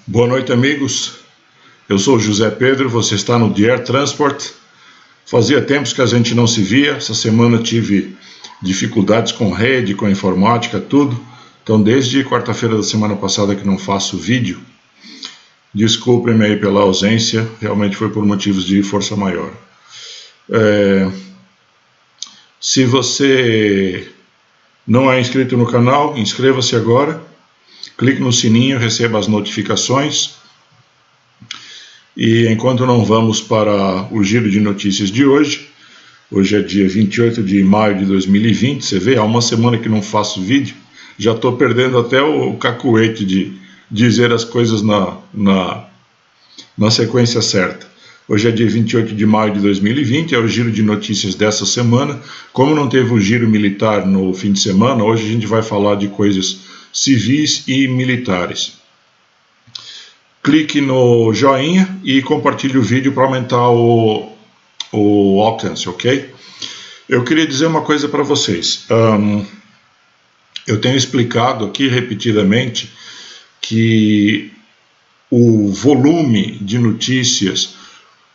Boa noite, amigos. Eu sou o José Pedro, você está no The Air Transport. Fazia tempos que a gente não se via. Essa semana tive dificuldades com rede, com informática, tudo. Então, desde quarta-feira da semana passada que não faço vídeo. Desculpem-me aí pela ausência, realmente foi por motivos de força maior. Se você não é inscrito no canal, inscreva-se agora. Clique no sininho, receba as notificações. E enquanto não vamos para o giro de notícias de hoje é dia 28 de maio de 2020, você vê, há uma semana que não faço vídeo, já estou perdendo até o cacuete de dizer as coisas na sequência certa. Hoje é dia 28 de maio de 2020, é o giro de notícias dessa semana. Como não teve o giro militar no fim de semana, hoje a gente vai falar de coisas civis e militares. Clique no joinha e compartilhe o vídeo para aumentar o alcance, ok? Eu queria dizer uma coisa para vocês. Eu tenho explicado aqui repetidamente que o volume de notícias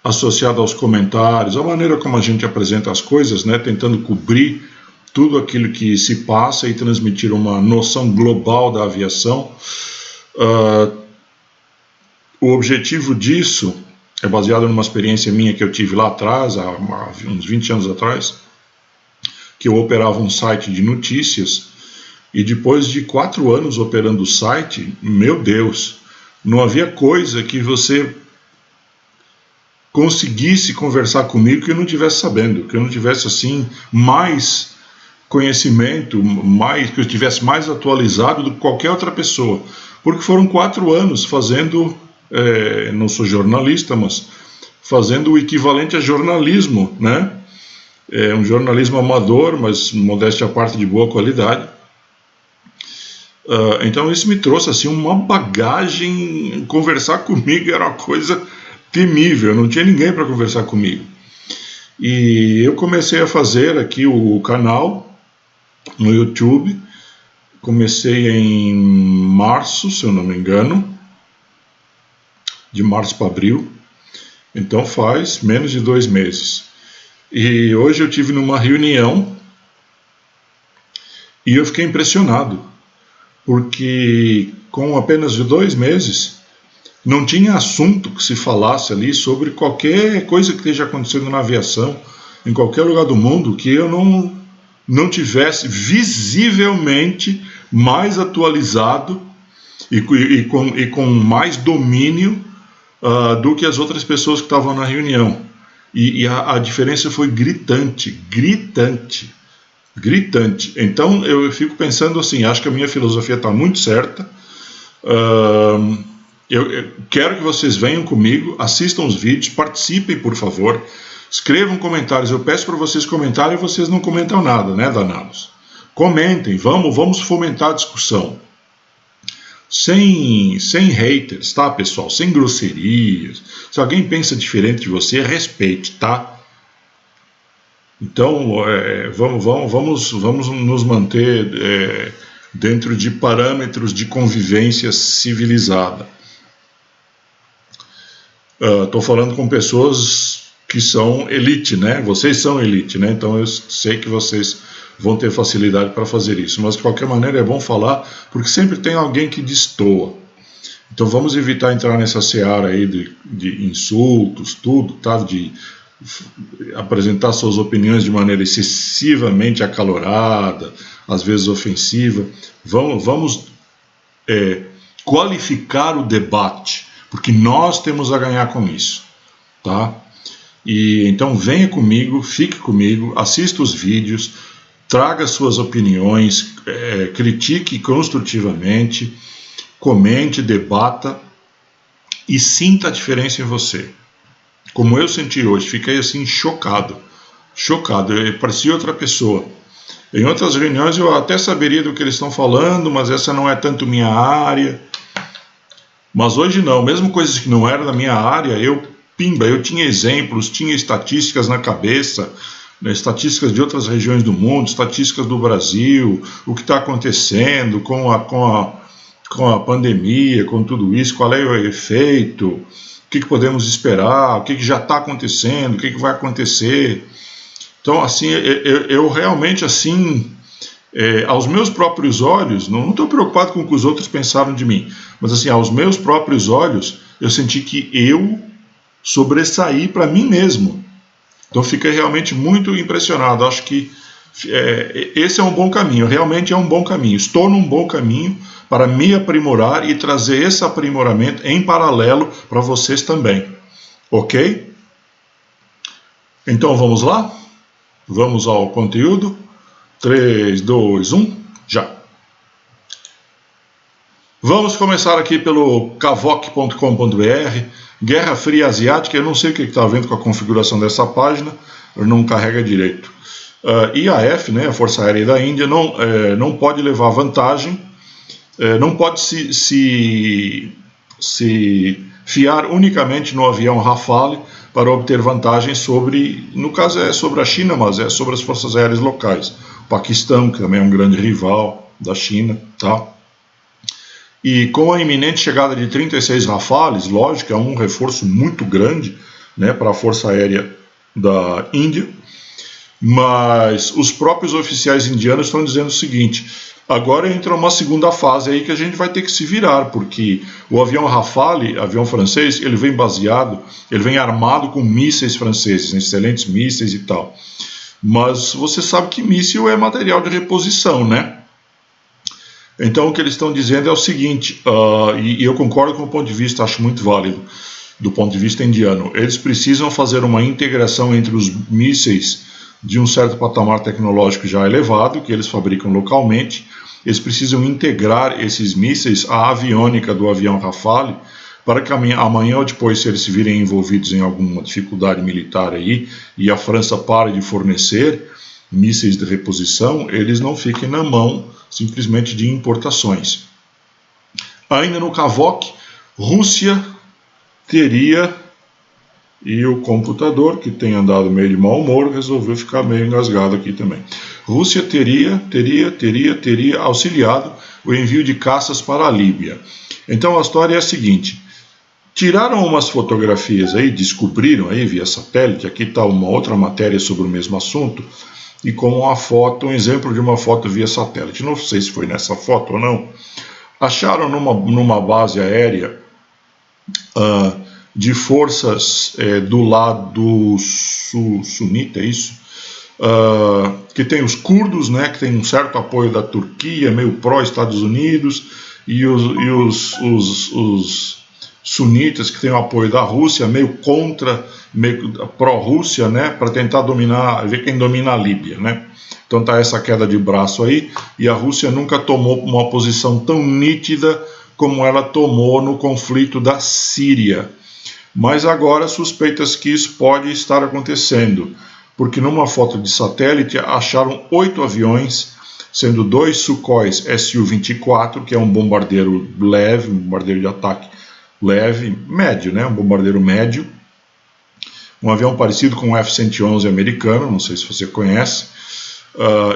associado aos comentários, a maneira como a gente apresenta as coisas, né, tentando cobrir tudo aquilo que se passa e transmitir uma noção global da aviação. O objetivo disso é baseado numa experiência minha que eu tive lá atrás, há uns 20 anos atrás, que eu operava um site de notícias, e depois de 4 anos operando o site, meu Deus, não havia coisa que você conseguisse conversar comigo que eu não estivesse sabendo, que eu não tivesse assim mais conhecimento, que eu estivesse mais atualizado do que qualquer outra pessoa, porque foram 4 anos fazendo, não sou jornalista, mas fazendo o equivalente a jornalismo, né? Um jornalismo amador, mas modéstia à parte de boa qualidade. Então isso me trouxe assim uma bagagem. Conversar comigo era uma coisa temível, não tinha ninguém para conversar comigo. E eu comecei a fazer aqui o canal no YouTube. Comecei em março, se eu não me engano, de março para abril, então faz menos de 2 meses. E hoje eu tive numa reunião e eu fiquei impressionado, porque com apenas 2 meses não tinha assunto que se falasse ali sobre qualquer coisa que esteja acontecendo na aviação, em qualquer lugar do mundo, que eu não tivesse visivelmente mais atualizado e com mais domínio do que as outras pessoas que estavam na reunião. E a diferença foi gritante. Então eu fico pensando assim, acho que a minha filosofia está muito certa. Eu quero que vocês venham comigo, assistam os vídeos, participem, por favor, escrevam comentários. Eu peço para vocês comentarem e vocês não comentam nada, né, danados? Comentem, vamos fomentar a discussão. Sem haters, tá, pessoal? Sem grosserias. Se alguém pensa diferente de você, respeite, tá? Então, vamos nos manter dentro de parâmetros de convivência civilizada. Estou falando com pessoas que são elite, né? Vocês são elite, né? Então eu sei que vocês vão ter facilidade para fazer isso. Mas de qualquer maneira é bom falar, porque sempre tem alguém que destoa. Então vamos evitar entrar nessa seara aí de insultos, tudo, tá? De apresentar suas opiniões de maneira excessivamente acalorada, às vezes ofensiva. Vamos qualificar o debate, porque nós temos a ganhar com isso, tá? E então venha comigo, fique comigo, assista os vídeos, traga suas opiniões, critique construtivamente, comente, debata e sinta a diferença em você. Como eu senti hoje, fiquei assim chocado, eu parecia outra pessoa. Em outras reuniões eu até saberia do que eles estão falando, mas essa não é tanto minha área. Mas hoje não, mesmo coisas que não eram da minha área, eu tinha exemplos, tinha estatísticas na cabeça, né, estatísticas de outras regiões do mundo, estatísticas do Brasil, o que está acontecendo com com a pandemia, com tudo isso, qual é o efeito, o que podemos esperar, o que já está acontecendo, o que vai acontecer. Então, assim, eu realmente, assim, aos meus próprios olhos, não estou preocupado com o que os outros pensaram de mim, mas, assim, aos meus próprios olhos, eu senti que eu sobressaí para mim mesmo. Então, fiquei realmente muito impressionado. Acho que esse é um bom caminho, realmente é um bom caminho. Estou num bom caminho para me aprimorar e trazer esse aprimoramento em paralelo para vocês também. Ok? Então, vamos lá? Vamos ao conteúdo. 3, 2, 1, já! Vamos começar aqui pelo kavok.com.br, Guerra Fria Asiática. Eu não sei o que está vendo com a configuração dessa página, não carrega direito. IAF, né, a Força Aérea da Índia, não pode levar vantagem, não pode se fiar unicamente no avião Rafale para obter vantagem sobre, no caso é sobre a China, mas é sobre as forças aéreas locais. O Paquistão, que também é um grande rival da China, tá? E com a iminente chegada de 36 Rafales, lógico, é um reforço muito grande, né, para a Força Aérea da Índia, mas os próprios oficiais indianos estão dizendo o seguinte: agora entra uma segunda fase aí que a gente vai ter que se virar, porque o avião Rafale, avião francês, ele vem armado com mísseis franceses, excelentes mísseis e tal. Mas você sabe que míssil é material de reposição, né? Então o que eles estão dizendo é o seguinte, e eu concordo com o ponto de vista, acho muito válido, do ponto de vista indiano. Eles precisam fazer uma integração entre os mísseis de um certo patamar tecnológico já elevado, que eles fabricam localmente. Eles precisam integrar esses mísseis à aviônica do avião Rafale, para que amanhã ou depois, se eles se virem envolvidos em alguma dificuldade militar aí, e a França pare de fornecer mísseis de reposição, eles não fiquem na mão simplesmente de importações. Ainda no Kavok, Rússia teria, e o computador, que tem andado meio de mau humor, resolveu ficar meio engasgado aqui também. Rússia teria auxiliado o envio de caças para a Líbia. Então a história é a seguinte: tiraram umas fotografias aí, descobriram aí via satélite, aqui está uma outra matéria sobre o mesmo assunto, e com uma foto, um exemplo de uma foto via satélite. Não sei se foi nessa foto ou não. Acharam numa base aérea de forças do lado sunita, é isso? Que tem os curdos, né, que tem um certo apoio da Turquia, meio pró-Estados Unidos, e os sunitas, que tem o apoio da Rússia, meio contra, meio pró-Rússia, né, para tentar ver quem domina a Líbia, né? Então tá essa queda de braço aí, e a Rússia nunca tomou uma posição tão nítida como ela tomou no conflito da Síria. Mas agora suspeita-se que isso pode estar acontecendo, porque numa foto de satélite acharam 8 aviões, sendo 2 Sukhoi Su-24, que é um bombardeiro leve, um bombardeiro de ataque leve, médio, né? Um bombardeiro médio, um avião parecido com o F-111 americano, não sei se você conhece,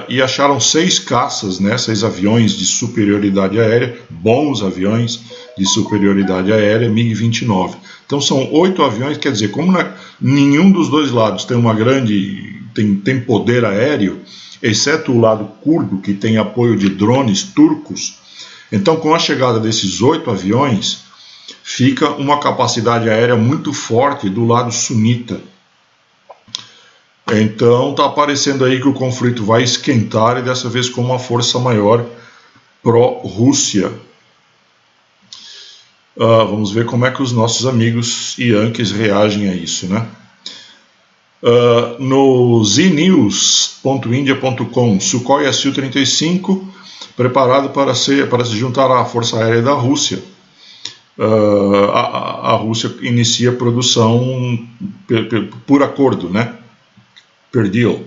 e acharam 6 caças, né? 6 aviões de superioridade aérea, bons aviões de superioridade aérea, MiG-29. Então são 8 aviões, quer dizer, como nenhum dos dois lados tem poder aéreo, exceto o lado curdo, que tem apoio de drones turcos. Então, com a chegada desses 8 aviões, fica uma capacidade aérea muito forte do lado sunita. Então está aparecendo aí que o conflito vai esquentar, e dessa vez com uma força maior pró-Rússia. Vamos ver como é que os nossos amigos yankees reagem a isso, né? No znews.india.com, Sukhoi Su-35 preparado para se juntar à Força Aérea da Rússia. A Rússia inicia a produção por acordo, né? Per deal.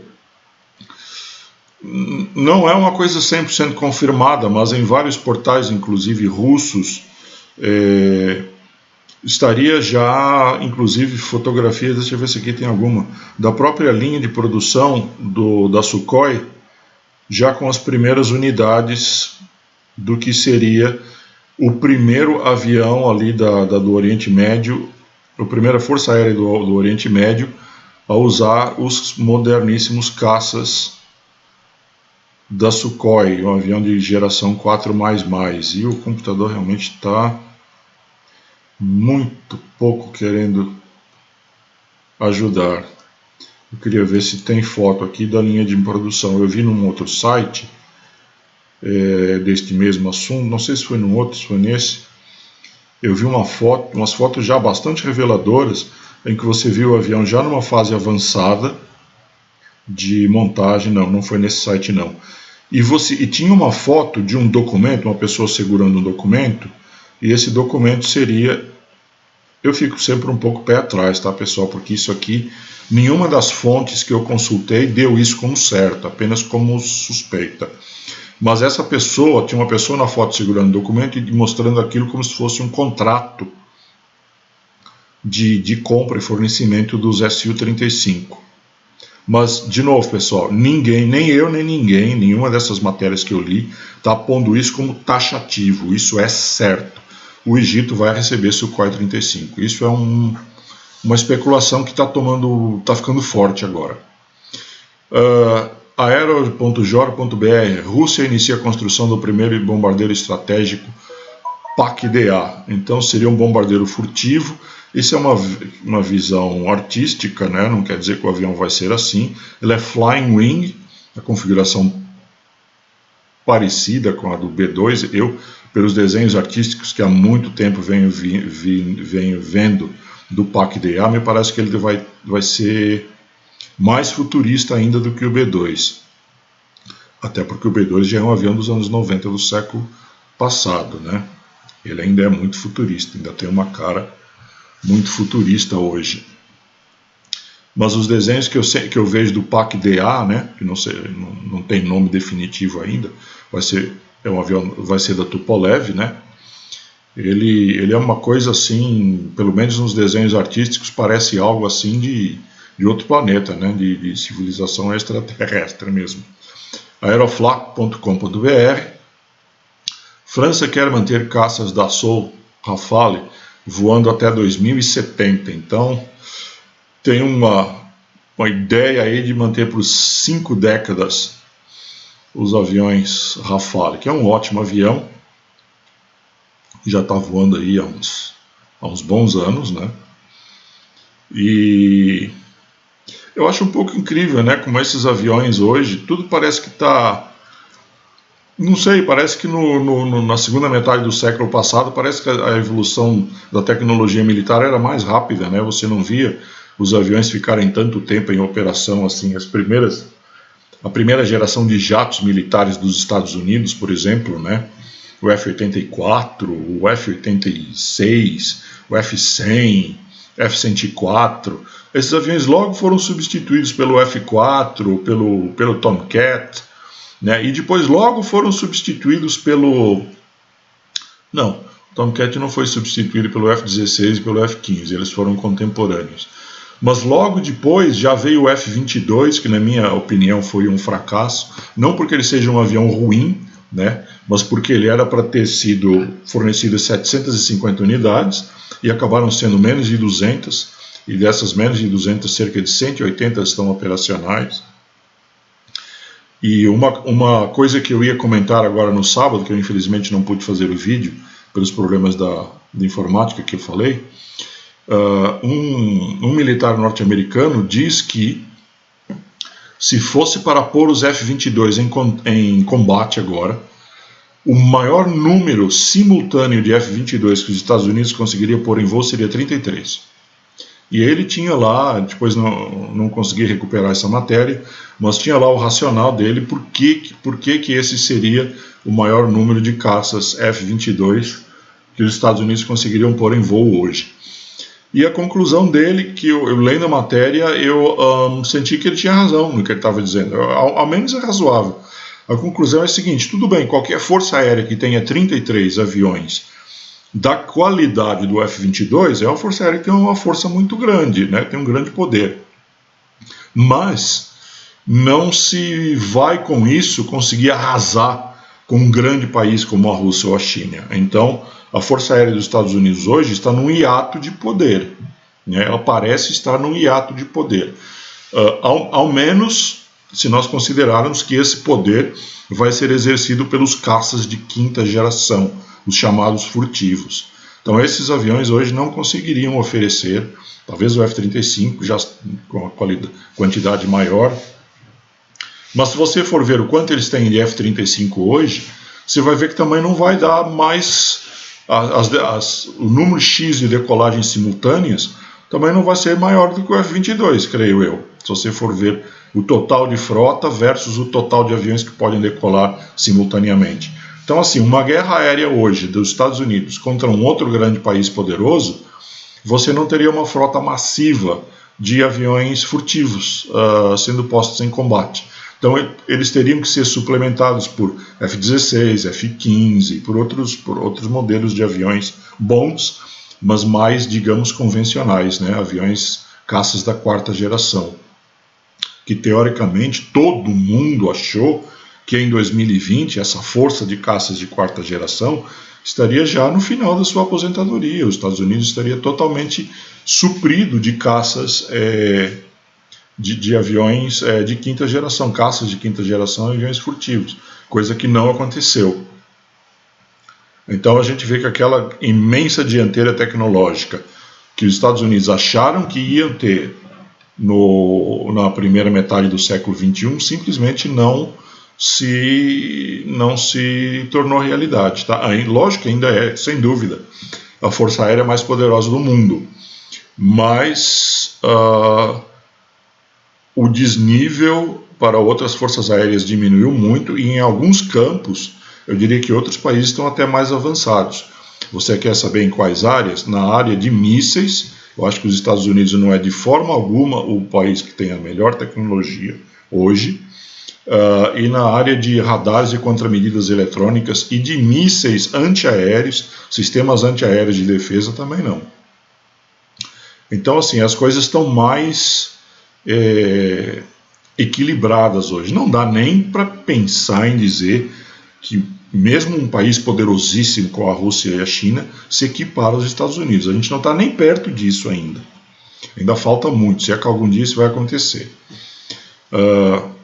Não é uma coisa 100% confirmada, mas em vários portais, inclusive russos, estaria já, inclusive, fotografias, deixa eu ver se aqui tem alguma, da própria linha de produção da Sukhoi, já com as primeiras unidades do que seria o primeiro avião ali do Oriente Médio, a primeira Força Aérea do Oriente Médio a usar os moderníssimos caças da Sukhoi, um avião de geração 4++. E o computador realmente está muito pouco querendo ajudar. Eu queria ver se tem foto aqui da linha de produção. Eu vi num outro site deste mesmo assunto, não sei se foi no outro, se foi nesse. Eu vi umas fotos já bastante reveladoras, em que você viu o avião já numa fase avançada de montagem. Não foi nesse site não. E tinha uma foto de um documento, uma pessoa segurando um documento, e esse documento seria... Eu fico sempre um pouco pé atrás, tá, pessoal? Porque isso aqui, nenhuma das fontes que eu consultei deu isso como certo, apenas como suspeita. Mas essa pessoa, tinha uma pessoa na foto segurando o documento e mostrando aquilo como se fosse um contrato de compra e fornecimento dos Su-35. Mas, de novo, pessoal, ninguém, nem eu, nem ninguém, nenhuma dessas matérias que eu li, está pondo isso como taxativo. Isso é certo. O Egito vai receber Sukhoi 35. Isso é uma especulação que está ficando forte agora. Aero.jor.br, Rússia inicia a construção do primeiro bombardeiro estratégico PAC-DA. Então seria um bombardeiro furtivo. Isso é uma visão artística, né? Não quer dizer que o avião vai ser assim. Ele é Flying Wing, a configuração parecida com a do B-2. Eu, pelos desenhos artísticos que há muito tempo venho vendo do PAC-DA, me parece que ele vai ser mais futurista ainda do que o B-2. Até porque o B-2 já é um avião dos anos 90 do século passado, né? Ele ainda é muito futurista, ainda tem uma cara muito futurista hoje. Mas os desenhos que eu vejo do PAC-DA, né, que não tem nome definitivo ainda, vai ser da Tupolev, né? Ele é uma coisa assim, pelo menos nos desenhos artísticos, parece algo assim de outro planeta, né, de civilização extraterrestre mesmo. Aeroflak.com.br, França quer manter caças Dassault Rafale voando até 2070. Então, tem uma ideia aí de manter por 5 décadas os aviões Rafale, que é um ótimo avião, já está voando aí há uns bons anos, né? E eu acho um pouco incrível, né? Como esses aviões hoje, tudo parece que está... Não sei, parece que na segunda metade do século passado, parece que a evolução da tecnologia militar era mais rápida, né? Você não via os aviões ficarem tanto tempo em operação assim. A primeira geração de jatos militares dos Estados Unidos, por exemplo, né? O F-84, o F-86, o F-100, F-104, esses aviões logo foram substituídos pelo F-4, pelo Tomcat, né? E depois logo foram substituídos pelo... Não, o Tomcat não foi substituído pelo F-16 e pelo F-15, eles foram contemporâneos. Mas logo depois já veio o F-22, que na minha opinião foi um fracasso, não porque ele seja um avião ruim, né? Mas porque ele era para ter sido fornecido 750 unidades e acabaram sendo menos de 200, e dessas menos de 200, cerca de 180 estão operacionais. E uma coisa que eu ia comentar agora no sábado, que eu infelizmente não pude fazer o vídeo, pelos problemas da informática que eu falei, um militar norte-americano diz que se fosse para pôr os F-22 em combate agora, o maior número simultâneo de F-22 que os Estados Unidos conseguiria pôr em voo seria 33. E ele tinha lá, depois não consegui recuperar essa matéria, mas tinha lá o racional dele, por que esse seria o maior número de caças F-22 que os Estados Unidos conseguiriam pôr em voo hoje. E a conclusão dele, que eu lendo a matéria, eu senti que ele tinha razão no que ele estava dizendo, ao menos é razoável. A conclusão é a seguinte: tudo bem, qualquer força aérea que tenha 33 aviões da qualidade do F-22 é uma força aérea que tem uma força muito grande, né? Tem um grande poder. Mas não se vai com isso conseguir arrasar com um grande país como a Rússia ou a China. Então, a Força Aérea dos Estados Unidos hoje está num hiato de poder, né? Ela parece estar num hiato de poder, ao menos se nós considerarmos que esse poder vai ser exercido pelos caças de quinta geração, os chamados furtivos. Então esses aviões hoje não conseguiriam oferecer, talvez o F-35 já com a quantidade maior, mas se você for ver o quanto eles têm de F-35 hoje, você vai ver que também não vai dar mais, o número X de decolagens simultâneas também não vai ser maior do que o F-22, creio eu, se você for ver o total de frota versus o total de aviões que podem decolar simultaneamente. Então, assim, uma guerra aérea hoje dos Estados Unidos contra um outro grande país poderoso, você não teria uma frota massiva de aviões furtivos sendo postos em combate. Então, eles teriam que ser suplementados por F-16, F-15, por outros modelos de aviões bons, mas mais, digamos, convencionais, né? Aviões caças da quarta geração, que teoricamente todo mundo achou que em 2020 essa força de caças de quarta geração estaria já no final da sua aposentadoria. Os Estados Unidos estaria totalmente suprido de caças de aviões de quinta geração, caças de quinta geração e aviões furtivos, coisa que não aconteceu. Então a gente vê que aquela imensa dianteira tecnológica que os Estados Unidos acharam que iam ter na primeira metade do século XXI, simplesmente não se tornou realidade. Tá? Lógico que ainda é, sem dúvida, a força aérea mais poderosa do mundo, mas o desnível para outras forças aéreas diminuiu muito e em alguns campos eu diria que outros países estão até mais avançados. Você quer saber em quais áreas? Na área de mísseis, eu acho que os Estados Unidos não é de forma alguma o país que tem a melhor tecnologia hoje, e na área de radares e contramedidas eletrônicas e de mísseis antiaéreos, sistemas antiaéreos de defesa também não. Então, assim, as coisas estão mais equilibradas hoje. Não dá nem para pensar em dizer que mesmo um país poderosíssimo como a Rússia e a China se equipara aos Estados Unidos. A gente não está nem perto disso ainda. Ainda falta muito, se é que algum dia isso vai acontecer.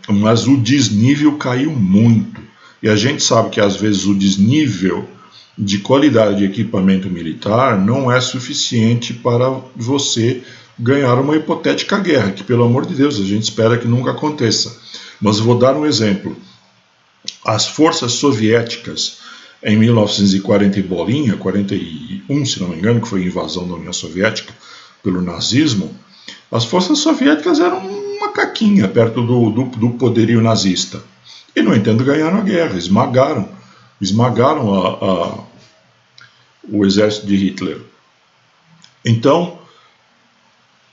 Mas o desnível caiu muito. E a gente sabe que às vezes o desnível de qualidade de equipamento militar não é suficiente para você ganhar uma hipotética guerra, que pelo amor de Deus a gente espera que nunca aconteça. Mas vou dar um exemplo. As forças soviéticas em 1940 e bolinha, 41 se não me engano, que foi a invasão da União Soviética pelo nazismo, as forças soviéticas eram uma caquinha perto do poderio nazista. E, no entanto, ganharam a guerra, esmagaram o exército de Hitler. Então,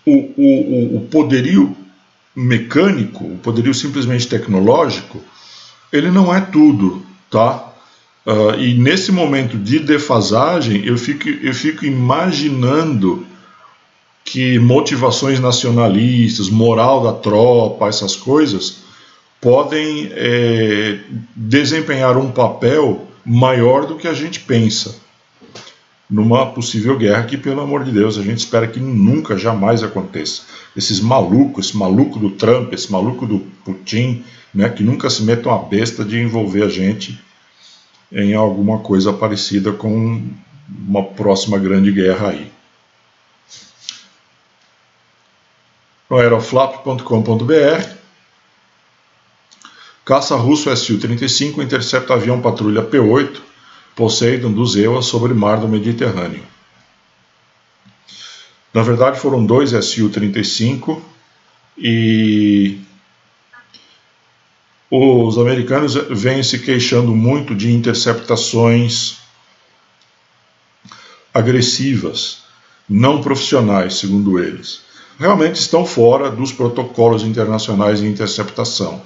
o poderio mecânico, o poderio simplesmente tecnológico, ele não é tudo, tá? E nesse momento de defasagem, eu fico imaginando que motivações nacionalistas, moral da tropa, essas coisas, podem desempenhar um papel maior do que a gente pensa numa possível guerra que, pelo amor de Deus, a gente espera que nunca, jamais aconteça. Esse maluco do Trump, esse maluco do Putin, né, que nunca se metam a besta de envolver a gente em alguma coisa parecida com uma próxima grande guerra aí. No aeroflap.com.br, caça russo Su-35 intercepta avião patrulha P-8 Poseidon dos EUA sobre mar do Mediterrâneo. Na verdade foram 2 Su-35 e os americanos vêm se queixando muito de interceptações agressivas, não profissionais, segundo eles. Realmente estão fora dos protocolos internacionais de interceptação.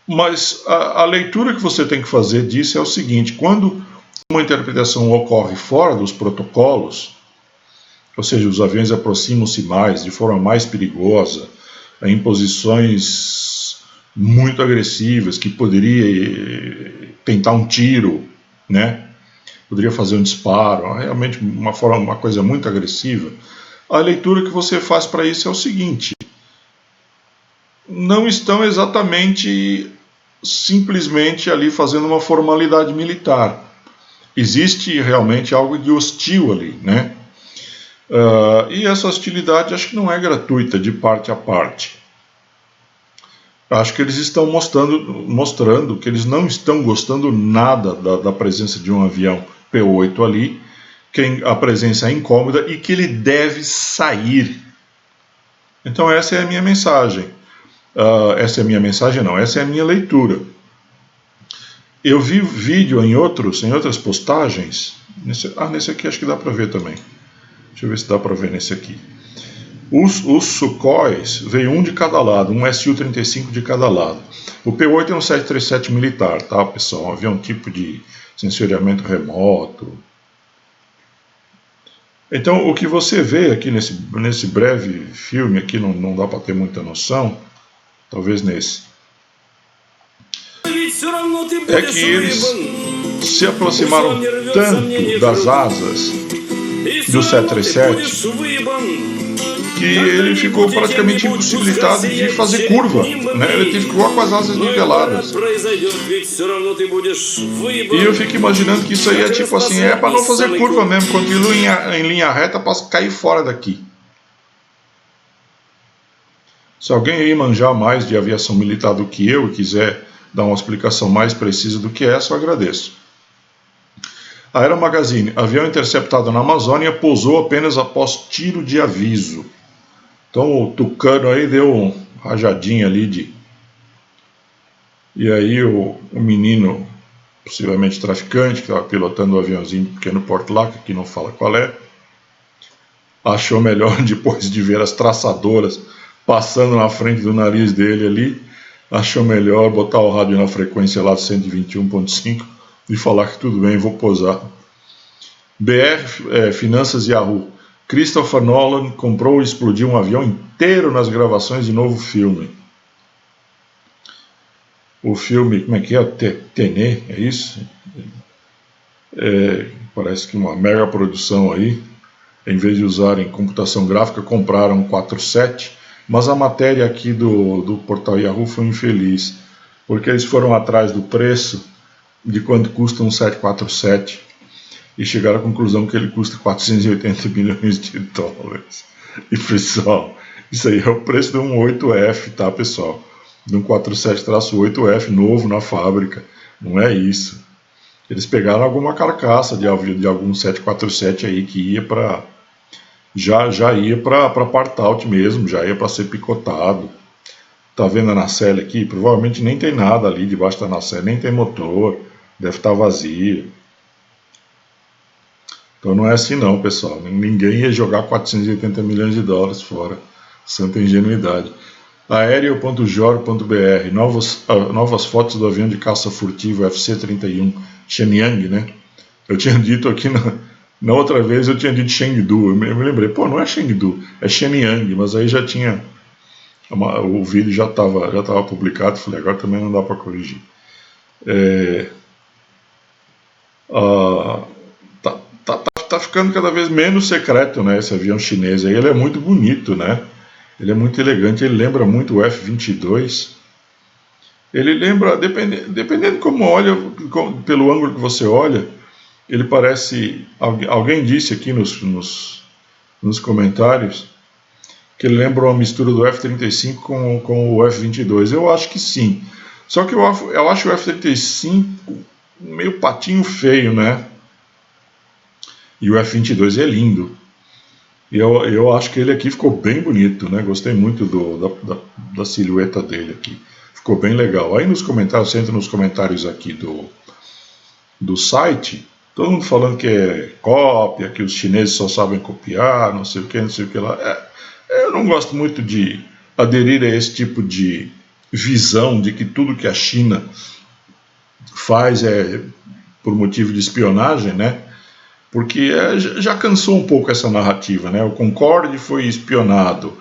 Mas a leitura que você tem que fazer disso é o seguinte: quando uma interpretação ocorre fora dos protocolos, ou seja, os aviões aproximam-se mais, de forma mais perigosa, em posições muito agressivas, que poderia tentar um tiro, né? Poderia fazer um disparo, realmente uma coisa muito agressiva. A leitura que você faz para isso é o seguinte: não estão exatamente simplesmente ali fazendo uma formalidade militar. Existe realmente algo de hostil ali, né? E essa hostilidade acho que não é gratuita de parte a parte. Acho que eles estão mostrando que eles não estão gostando nada da presença de um avião P-8 ali, que a presença é incômoda e que ele deve sair. Então essa é a minha mensagem. Essa é a minha mensagem não, essa é a minha leitura. Eu vi vídeo em outras postagens. Nesse aqui acho que dá para ver também. Deixa eu ver se dá para ver nesse aqui. Os Sukhóis veio um de cada lado, um Su-35 de cada lado. O P-8 é um 737 militar, tá, pessoal? Um avião tipo de sensoriamento remoto. Então, o que você vê aqui nesse breve filme, aqui não dá para ter muita noção, talvez nesse, é que eles se aproximaram tanto das asas do 737 que ele ficou praticamente impossibilitado de fazer curva, né? Ele teve que voar com as asas niveladas. E eu fico imaginando que isso aí é tipo assim, é para não fazer curva mesmo, continua em linha reta para cair fora daqui. Se alguém aí manjar mais de aviação militar do que eu e quiser dar uma explicação mais precisa do que essa, eu agradeço. Aero Magazine, avião interceptado na Amazônia pousou apenas após tiro de aviso. Então o Tucano aí deu um rajadinho ali E aí o menino, possivelmente traficante, que estava pilotando o aviãozinho pequeno porte-laca, que não fala qual é, achou melhor, depois de ver as traçadoras passando na frente do nariz dele ali, achou melhor botar o rádio na frequência lá de 121.5 e falar que tudo bem, vou pousar. BR Finanças Yahoo. Christopher Nolan comprou e explodiu um avião inteiro nas gravações de novo filme. O filme, como é que é? Tenet, é isso? Parece que uma mega produção aí. Em vez de usarem computação gráfica, compraram um 47. Mas a matéria aqui do portal Yahoo foi infeliz, porque eles foram atrás do preço de quanto custa um 747 e chegaram à conclusão que ele custa 480 milhões de dólares. E pessoal, isso aí é o preço de um 8F, tá, pessoal? De um 47-8F novo na fábrica. Não é isso. Eles pegaram alguma carcaça de algum 747 aí que ia para já ia para part-out mesmo, já ia para ser picotado. Tá vendo a nacelle aqui? Provavelmente nem tem nada ali debaixo da nacelle, nem tem motor, deve estar vazio. Então não é assim não, pessoal. Ninguém ia jogar 480 milhões de dólares fora. Santa ingenuidade. Aéreo.jor.br, novas fotos do avião de caça furtivo FC-31 Shenyang, né? Eu tinha dito aqui na outra vez, eu tinha dito Chengdu, eu me lembrei, não é Chengdu, é Shenyang, mas aí já tinha, o vídeo já estava publicado, falei, agora também não dá para corrigir. Tá ficando cada vez menos secreto, né, esse avião chinês aí, ele é muito bonito, né? Ele é muito elegante, ele lembra muito o F-22. Ele lembra, dependendo como olha, pelo ângulo que você olha, ele parece, alguém disse aqui nos comentários, que ele lembra uma mistura do F-35 com o F-22. Eu acho que sim. Só que eu acho o F-35 meio patinho feio, né? E o F-22 é lindo. E eu acho que ele aqui ficou bem bonito, né? Gostei muito da silhueta dele aqui. Ficou bem legal. Aí nos comentários, você entra nos comentários aqui do site, todo mundo falando que é cópia, que os chineses só sabem copiar, não sei o que lá. Eu não gosto muito de aderir a esse tipo de visão de que tudo que a China faz é por motivo de espionagem, né? Porque já cansou um pouco essa narrativa, né? O Concorde foi espionado,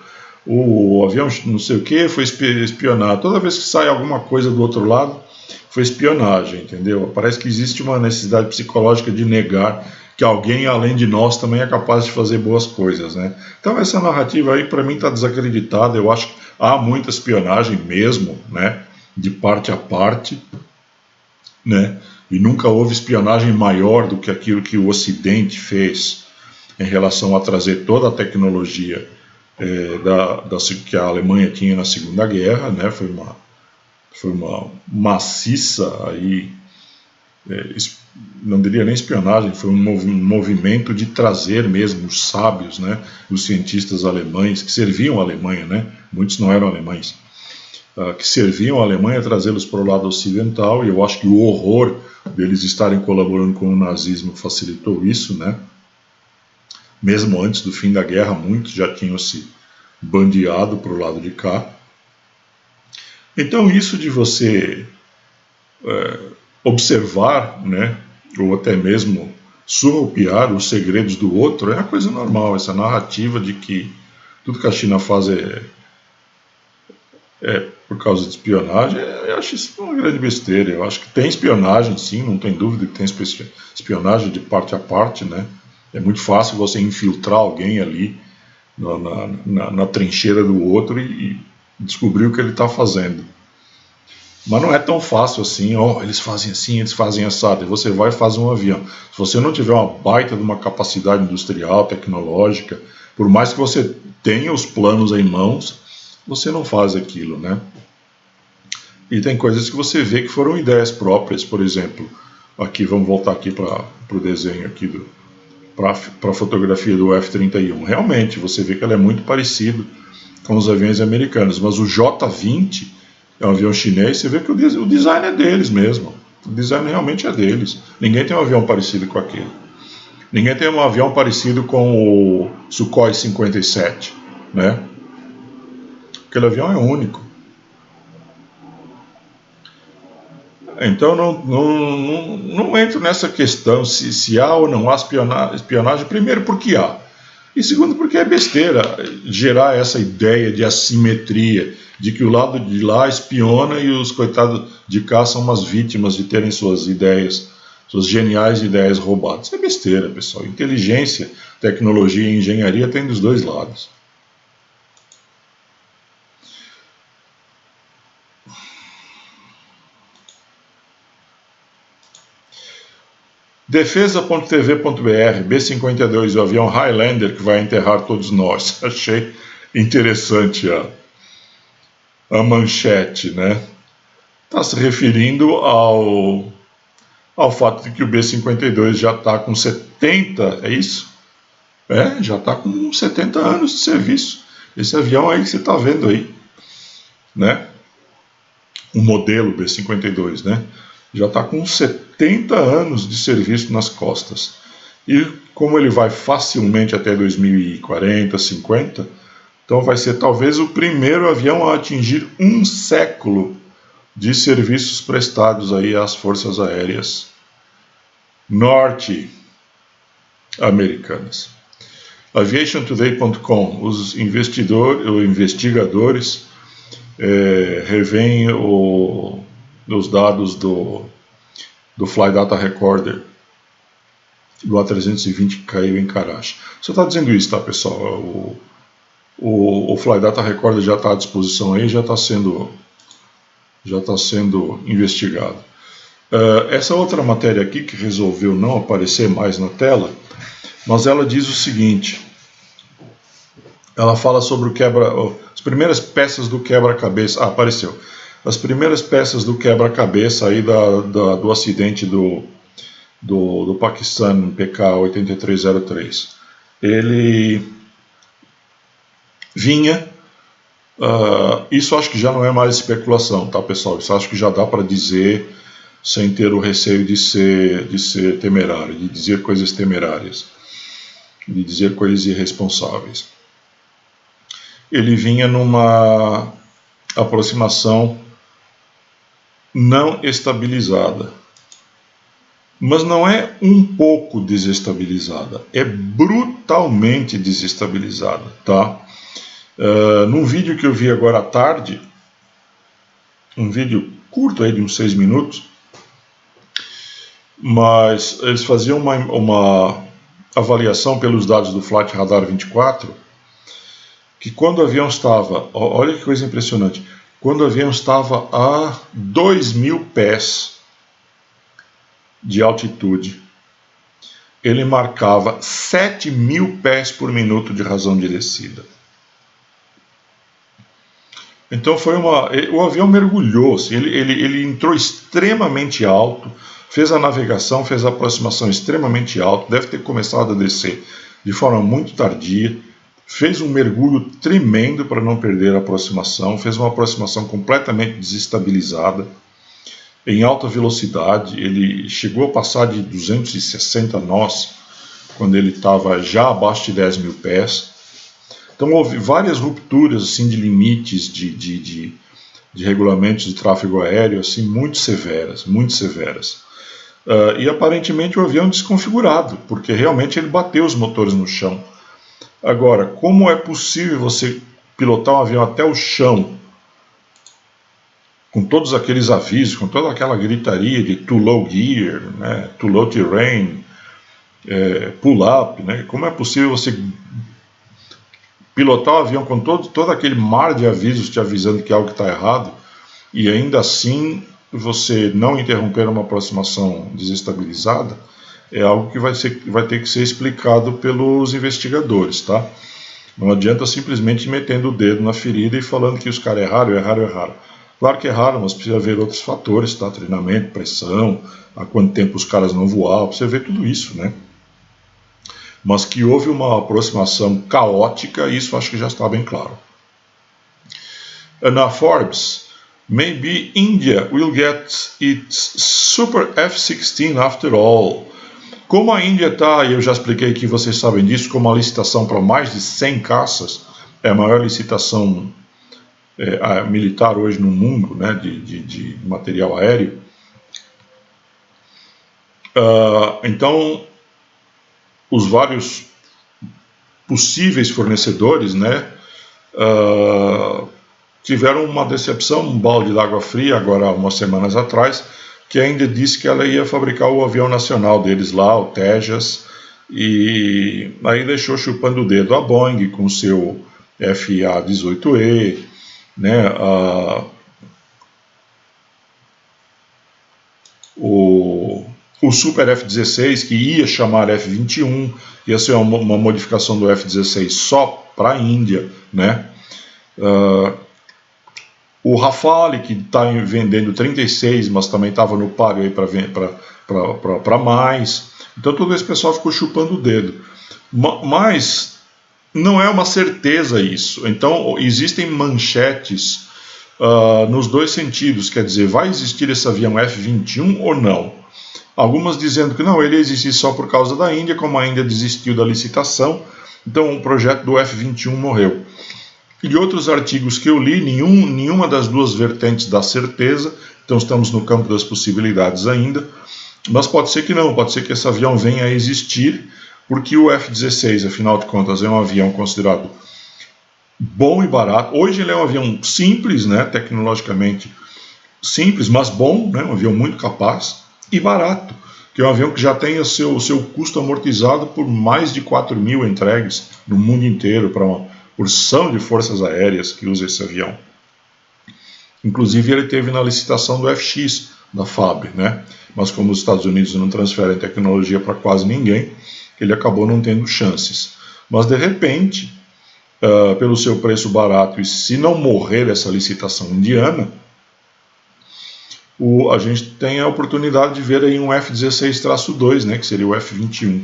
o avião não sei o que foi espionado. Toda vez que sai alguma coisa do outro lado, foi espionagem, entendeu? Parece que existe uma necessidade psicológica de negar que alguém além de nós também é capaz de fazer boas coisas, né? Então essa narrativa aí para mim está desacreditada. Eu acho que há muita espionagem mesmo, né? De parte a parte, né? E nunca houve espionagem maior do que aquilo que o Ocidente fez em relação a trazer toda a tecnologia que a Alemanha tinha na Segunda Guerra, né? Foi uma maciça aí, não diria nem espionagem, foi um movimento de trazer mesmo os sábios, né? Os cientistas alemães que serviam a Alemanha, né? Muitos não eram alemães, que serviam a Alemanha, trazê-los para o lado ocidental, e eu acho que o horror deles estarem colaborando com o nazismo facilitou isso, né? Mesmo antes do fim da guerra, muitos já tinham se bandeado para o lado de cá. Então isso de você observar, né, ou até mesmo surrupiar os segredos do outro é uma coisa normal. Essa narrativa de que tudo que a China faz é por causa de espionagem, eu acho isso uma grande besteira. Eu acho que tem espionagem, sim, não tem dúvida que tem espionagem de parte a parte, né? É muito fácil você infiltrar alguém ali na trincheira do outro e descobrir o que ele está fazendo. Mas não é tão fácil assim, eles fazem assim, eles fazem assado, e você vai e faz um avião. Se você não tiver uma baita de uma capacidade industrial, tecnológica, por mais que você tenha os planos em mãos, você não faz aquilo, né? E tem coisas que você vê que foram ideias próprias, por exemplo, aqui, vamos voltar aqui para o desenho aqui, para a fotografia do F-31. Realmente, você vê que ela é muito parecido com os aviões americanos, mas o J-20 é um avião chinês, você vê que o design é deles mesmo. O design realmente é deles. Ninguém tem um avião parecido com aquele. Ninguém tem um avião parecido com o Sukhoi 57, né? Aquele avião é único. Então não entro nessa questão se há ou não há espionagem. Primeiro porque há. E segundo porque é besteira gerar essa ideia de assimetria, de que o lado de lá espiona e os coitados de cá são umas vítimas de terem suas ideias, suas geniais ideias roubadas. Isso é besteira, pessoal. Inteligência, tecnologia e engenharia tem dos dois lados. Defesa.tv.br, B-52, o avião Highlander que vai enterrar todos nós. Achei interessante a manchete, né? Está se referindo ao fato de que o B-52 já está com 70, é isso? Já está com 70 anos de serviço. Esse avião aí que você está vendo aí, né? O modelo B-52, né? Já está com 70 anos de serviço nas costas. E como ele vai facilmente até 2040, 50, então vai ser talvez o primeiro avião a atingir 1 século de serviços prestados aí às forças aéreas norte-americanas. Aviationtoday.com, os investigadores revêem os dados do Flight Data Recorder do A320 que caiu em Karachi. Só está dizendo isso, tá, pessoal? O Flight Data Recorder já está à disposição aí, já está sendo investigado. Essa outra matéria aqui que resolveu não aparecer mais na tela, mas ela diz o seguinte: ela fala sobre as primeiras peças do quebra-cabeça. Apareceu. As primeiras peças do quebra-cabeça aí do acidente do Paquistão, PK-8303. Ele vinha... isso acho que já não é mais especulação, tá, pessoal? Isso acho que já dá para dizer sem ter o receio de ser temerário, de dizer coisas temerárias, de dizer coisas irresponsáveis. Ele vinha numa aproximação não estabilizada, mas não é um pouco desestabilizada, é brutalmente desestabilizada, tá? Num vídeo que eu vi agora à tarde, um vídeo curto aí de uns 6 minutos, mas eles faziam uma avaliação pelos dados do Flight Radar 24, que quando o avião estava, olha que coisa impressionante, quando o avião estava a 2.000 pés de altitude, ele marcava 7.000 pés por minuto de razão de descida. Então o avião mergulhou, assim, ele entrou extremamente alto, fez a navegação, fez a aproximação extremamente alto, deve ter começado a descer de forma muito tardia, fez um mergulho tremendo para não perder a aproximação, fez uma aproximação completamente desestabilizada, em alta velocidade, ele chegou a passar de 260 nós, quando ele estava já abaixo de 10.000 pés. Então houve várias rupturas assim, de limites de regulamentos de tráfego aéreo assim, muito severas, muito severas. E aparentemente o avião desconfigurado, porque realmente ele bateu os motores no chão. Agora, como é possível você pilotar um avião até o chão, com todos aqueles avisos, com toda aquela gritaria de too low gear, né, too low terrain, pull up, né? Como é possível você pilotar o avião com todo aquele mar de avisos te avisando que algo está errado e ainda assim você não interromper uma aproximação desestabilizada? É algo que vai ter que ser explicado pelos investigadores, tá? Não adianta simplesmente metendo o dedo na ferida e falando que os caras erraram. Claro que erraram, mas precisa ver outros fatores, tá? Treinamento, pressão, há quanto tempo os caras não voavam, precisa ver tudo isso, né? Mas que houve uma aproximação caótica, isso acho que já está bem claro. Na Forbes, maybe India will get its Super F-16 after all. Como a Índia está, e eu já expliquei que vocês sabem disso, com uma licitação para mais de 100 caças, é a maior licitação militar hoje no mundo, né, de material aéreo. Então, os vários possíveis fornecedores, né, tiveram uma decepção, um balde de água fria, agora umas semanas atrás, que ainda disse que ela ia fabricar o avião nacional deles lá, o Tejas, e aí deixou chupando o dedo a Boeing com o seu FA-18E, né, o Super F-16, que ia chamar F-21, ia ser uma modificação do F-16 só para a Índia, né? O Rafale, que está vendendo 36, mas também estava no páreo para mais. Então todo esse pessoal ficou chupando o dedo. Mas não é uma certeza isso. Então existem manchetes nos dois sentidos, quer dizer, vai existir esse avião F-21 ou não? Algumas dizendo que não, ele existe só por causa da Índia, como a Índia desistiu da licitação, então o projeto do F-21 morreu. E outros artigos que eu li, nenhuma das duas vertentes dá certeza, então estamos no campo das possibilidades ainda, mas pode ser que não, pode ser que esse avião venha a existir, porque o F-16, afinal de contas, é um avião considerado bom e barato. Hoje ele é um avião simples, né, tecnologicamente simples, mas bom, né, um avião muito capaz e barato, que é um avião que já tem o seu custo amortizado por mais de 4.000 entregues no mundo inteiro para uma porção de forças aéreas que usa esse avião. Inclusive ele teve na licitação do FX da FAB, né? Mas como os Estados Unidos não transferem tecnologia para quase ninguém, ele acabou não tendo chances. Mas de repente, pelo seu preço barato, e se não morrer essa licitação indiana, a gente tem a oportunidade de ver aí um F-16-2, né, que seria o F-21.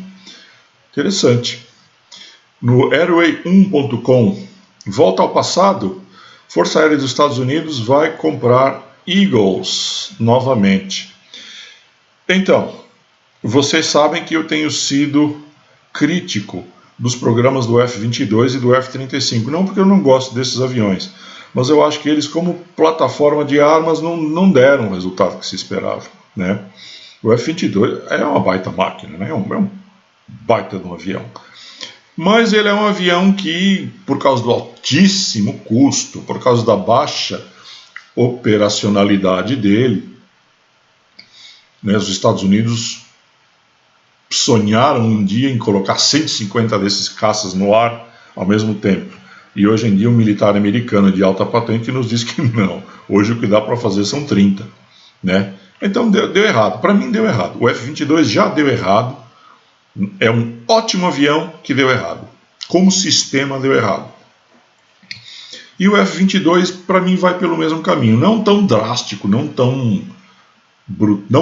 Interessante. No Airway1.com, volta ao passado, Força Aérea dos Estados Unidos vai comprar Eagles novamente. Então, vocês sabem que eu tenho sido crítico dos programas do F-22 e do F-35, não porque eu não gosto desses aviões, mas eu acho que eles, como plataforma de armas, não deram o resultado que se esperava, né? O F-22 é uma baita máquina, né? É um baita de um avião. Mas ele é um avião que, por causa do altíssimo custo, por causa da baixa operacionalidade dele, né, os Estados Unidos sonharam um dia em colocar 150 desses caças no ar ao mesmo tempo. E hoje em dia um militar americano de alta patente nos diz que não. Hoje o que dá para fazer são 30. Né? Então deu errado. Para mim deu errado. O F-22 já deu errado. É um ótimo avião que deu errado. Como sistema deu errado. E o F-22 para mim vai pelo mesmo caminho. Não tão drástico, não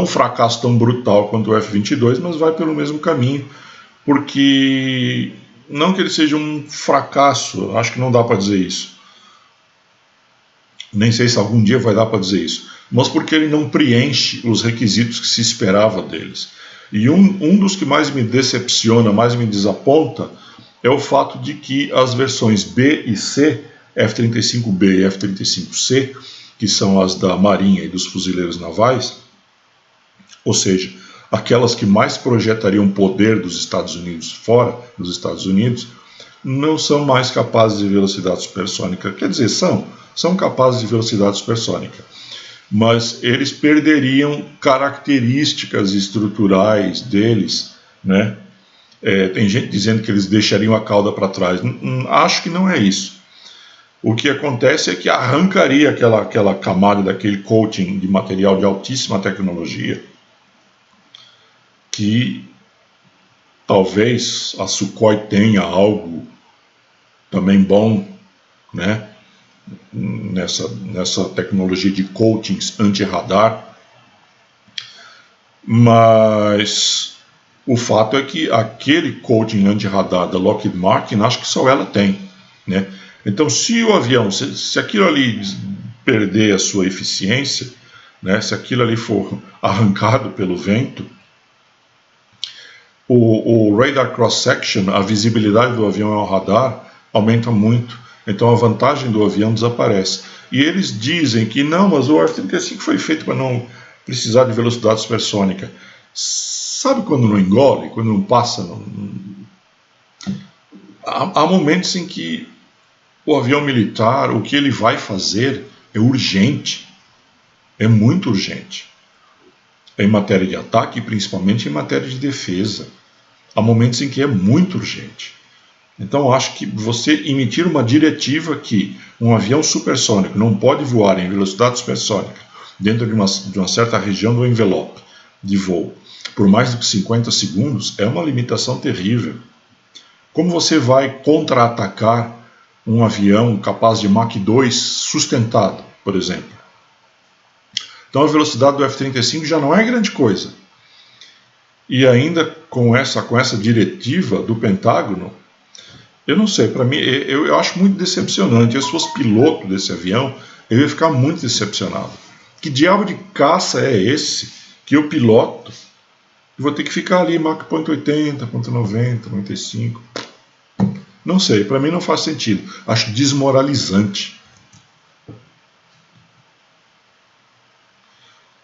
um fracasso tão brutal quanto o F-22, mas vai pelo mesmo caminho, porque não que ele seja um fracasso, acho que não dá para dizer isso, nem sei se algum dia vai dar para dizer isso, mas porque ele não preenche os requisitos que se esperava deles. E um dos que mais me decepciona, mais me desaponta, é o fato de que as versões B e C, F-35B e F-35C, que são as da Marinha e dos fuzileiros navais, ou seja, aquelas que mais projetariam poder dos Estados Unidos fora dos Estados Unidos, não são mais capazes de velocidade supersônica. Quer dizer, são capazes de velocidade supersônica, mas eles perderiam características estruturais deles, né? Tem gente dizendo que eles deixariam a cauda para trás. Acho que não é isso. O que acontece é que arrancaria aquela camada daquele coating de material de altíssima tecnologia, que talvez a Sukhoi tenha algo também bom, né, nessa tecnologia de coatings anti-radar, mas o fato é que aquele coating anti-radar da Lockheed Martin, acho que só ela tem, né? Então, se o avião, se aquilo ali perder a sua eficiência, né, se aquilo ali for arrancado pelo vento, o radar cross-section, a visibilidade do avião ao radar, aumenta muito. Então a vantagem do avião desaparece. E eles dizem que não, mas o F-35 foi feito para não precisar de velocidade supersônica. Sabe quando não engole? Quando não passa? Há momentos em que o avião militar, o que ele vai fazer é urgente. É muito urgente. Em matéria de ataque e principalmente em matéria de defesa. Há momentos em que é muito urgente. Então acho que você emitir uma diretiva que um avião supersônico não pode voar em velocidade supersônica dentro de uma certa região do envelope de voo por mais do que 50 segundos é uma limitação terrível. Como você vai contra-atacar um avião capaz de Mach 2 sustentado, por exemplo? Então a velocidade do F-35 já não é grande coisa. E ainda com essa diretiva do Pentágono, eu não sei, para mim, eu acho muito decepcionante. Eu, se fosse piloto desse avião, eu ia ficar muito decepcionado. Que diabo de caça é esse que eu piloto e vou ter que ficar ali Mach 0.80, 0.90, 95? Não sei, para mim não faz sentido. Acho desmoralizante.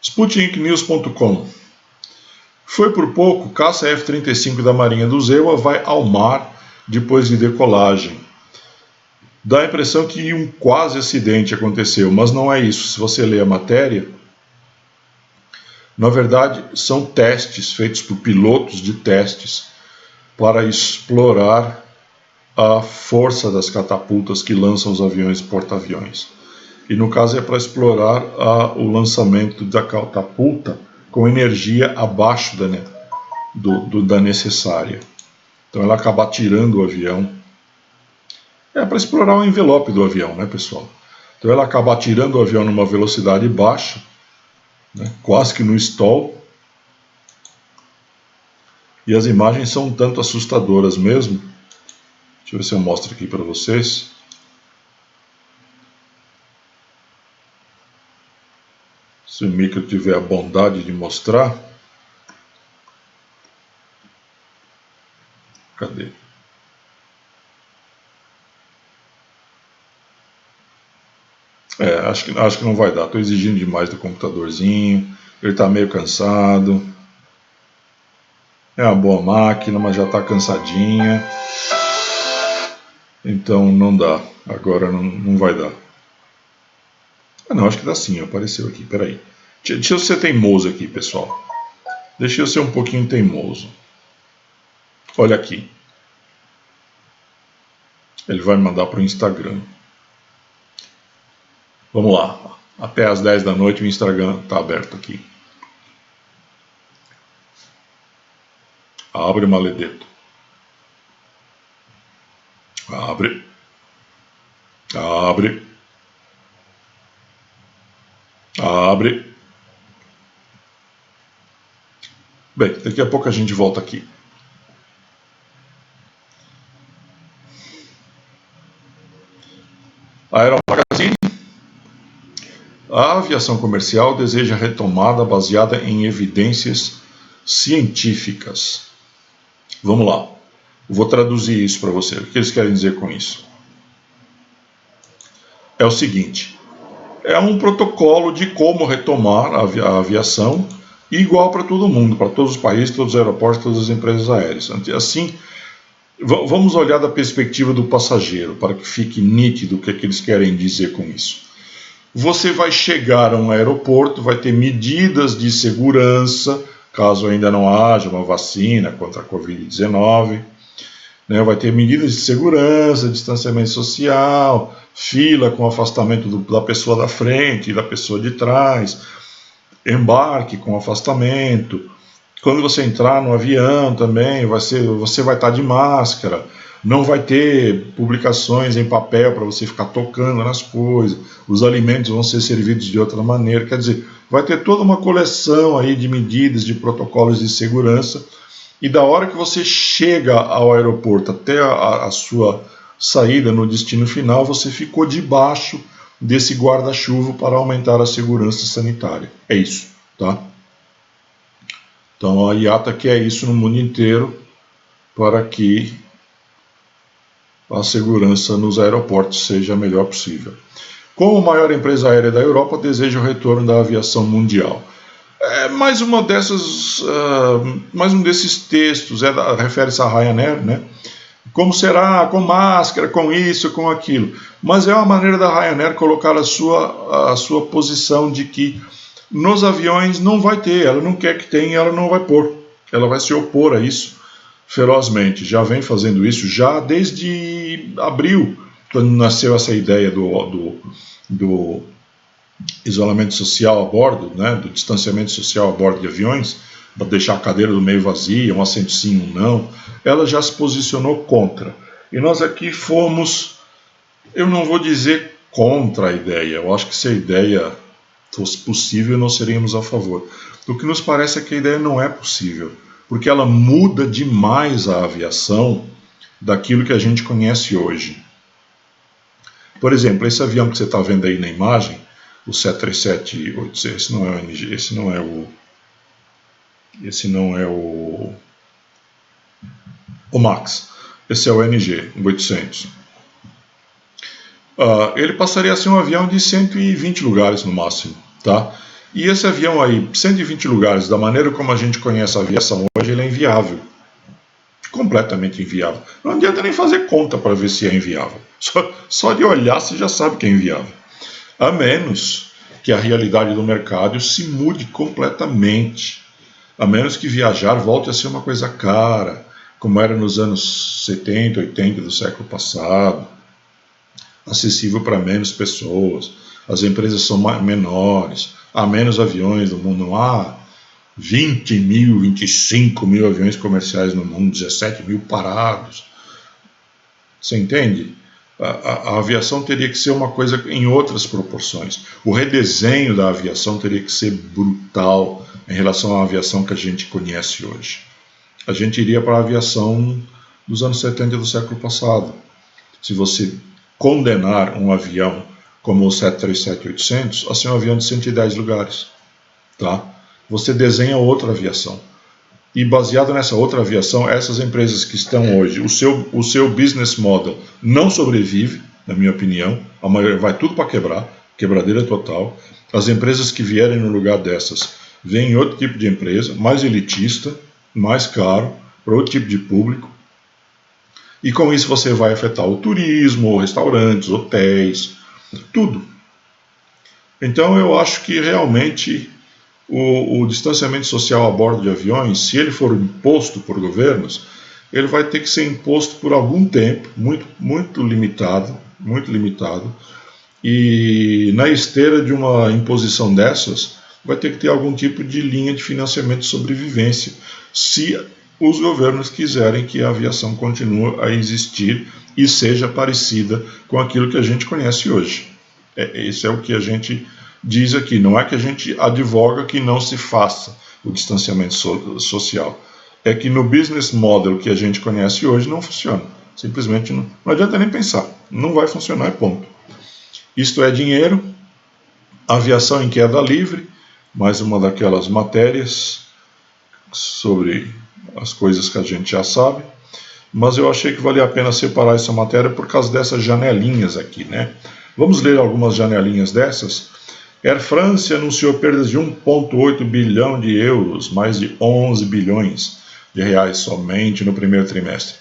SputnikNews.com. Foi por pouco, caça F-35 da Marinha do Zewa vai ao mar depois de decolagem. Dá a impressão que um quase acidente aconteceu, mas não é isso. Se você ler a matéria, na verdade são testes feitos por pilotos de testes para explorar a força das catapultas que lançam os aviões e porta-aviões. E no caso é para explorar o lançamento da catapulta com energia abaixo da necessária. Então ela acaba tirando o avião. É para explorar o envelope do avião, né, pessoal? Então ela acaba tirando o avião numa velocidade baixa, né, quase que no stall. E as imagens são um tanto assustadoras mesmo. Deixa eu ver se eu mostro aqui para vocês. Se o micro tiver a bondade de mostrar. Cadê? Acho que não vai dar. Estou exigindo demais do computadorzinho. Ele está meio cansado. É uma boa máquina, mas já está cansadinha. Então não dá, agora não vai dar. Ah não, acho que dá sim, apareceu aqui, peraí. Deixa eu ser teimoso aqui, pessoal. Deixa eu ser um pouquinho teimoso. Olha aqui. Ele vai me mandar para o Instagram. Vamos lá. Até às 10 da noite o Instagram está aberto aqui. Abre, maledeto. Abre. Abre. Abre. Bem, daqui a pouco a gente volta aqui. Aeromagazine. A aviação comercial deseja retomada baseada em evidências científicas. Vamos lá. Vou traduzir isso para você. O que eles querem dizer com isso? É o seguinte. É um protocolo de como retomar a aviação igual para todo mundo, para todos os países, todos os aeroportos, todas as empresas aéreas. Assim, vamos olhar da perspectiva do passageiro, para que fique nítido o que eles querem dizer com isso. Você vai chegar a um aeroporto, vai ter medidas de segurança, caso ainda não haja uma vacina contra a Covid-19, né? Vai ter medidas de segurança, distanciamento social, fila com afastamento da pessoa da frente e da pessoa de trás, embarque com afastamento. Quando você entrar no avião também, você vai estar de máscara, não vai ter publicações em papel para você ficar tocando nas coisas, os alimentos vão ser servidos de outra maneira, quer dizer, vai ter toda uma coleção aí de medidas, de protocolos de segurança, e da hora que você chega ao aeroporto até a sua saída no destino final, você ficou debaixo desse guarda-chuva para aumentar a segurança sanitária. É isso, tá? Então a IATA quer isso no mundo inteiro para que a segurança nos aeroportos seja a melhor possível. Como a maior empresa aérea da Europa, deseja o retorno da aviação mundial. É mais uma dessas, mais um desses textos, refere-se à Ryanair, né? Como será, com máscara, com isso, com aquilo. Mas é uma maneira da Ryanair colocar a sua posição de que nos aviões não vai ter, ela não quer que tenha, ela não vai pôr. Ela vai se opor a isso ferozmente. Já vem fazendo isso já desde abril, quando nasceu essa ideia do isolamento social a bordo, né, do distanciamento social a bordo de aviões, para deixar a cadeira do meio vazia, um assento sim, um não. Ela já se posicionou contra. E nós aqui fomos, eu não vou dizer contra a ideia, eu acho que se a ideia fosse possível, nós seríamos a favor. O que nos parece é que a ideia não é possível, porque ela muda demais a aviação daquilo que a gente conhece hoje. Por exemplo, esse avião que você está vendo aí na imagem, o 737-800, esse não é o NG, esse não é o Max, esse é o NG 800. Ele passaria a ser um avião de 120 lugares no máximo, tá? E esse avião aí, 120 lugares, da maneira como a gente conhece a aviação hoje, ele é inviável. Completamente inviável. Não adianta nem fazer conta para ver se é inviável. Só de olhar você já sabe que é inviável. A menos que a realidade do mercado se mude completamente. A menos que viajar volte a ser uma coisa cara, como era nos anos 70, 80 do século passado, acessível para menos pessoas, as empresas são menores, há menos aviões no mundo, não há 20 mil, 25 mil aviões comerciais no mundo, 17 mil parados. Você entende? A aviação teria que ser uma coisa em outras proporções. O redesenho da aviação teria que ser brutal em relação à aviação que a gente conhece hoje. A gente iria para a aviação dos anos 70 do século passado. Se você condenar um avião como o 737-800 a ser um avião de 110 lugares, tá? Você desenha outra aviação. E baseado nessa outra aviação, essas empresas que estão hoje, o seu business model não sobrevive, na minha opinião, a maioria vai tudo para quebrar, quebradeira total. As empresas que vierem no lugar dessas vêm em outro tipo de empresa, mais elitista, mais caro, para outro tipo de público. E com isso você vai afetar o turismo, restaurantes, hotéis, tudo. Então eu acho que realmente o distanciamento social a bordo de aviões, se ele for imposto por governos, ele vai ter que ser imposto por algum tempo, muito limitado, e na esteira de uma imposição dessas, vai ter que ter algum tipo de linha de financiamento de sobrevivência, se os governos quiserem que a aviação continue a existir e seja parecida com aquilo que a gente conhece hoje. Esse é o que a gente diz aqui, não é que a gente advoga que não se faça o distanciamento social. É que no business model que a gente conhece hoje não funciona. Simplesmente não adianta nem pensar. Não vai funcionar e ponto. Isto é dinheiro, aviação em queda livre, mais uma daquelas matérias sobre as coisas que a gente já sabe. Mas eu achei que valia a pena separar essa matéria por causa dessas janelinhas aqui, né? Vamos ler algumas janelinhas dessas. Air France anunciou perdas de 1,8 bilhão de euros, mais de 11 bilhões de reais somente no primeiro trimestre.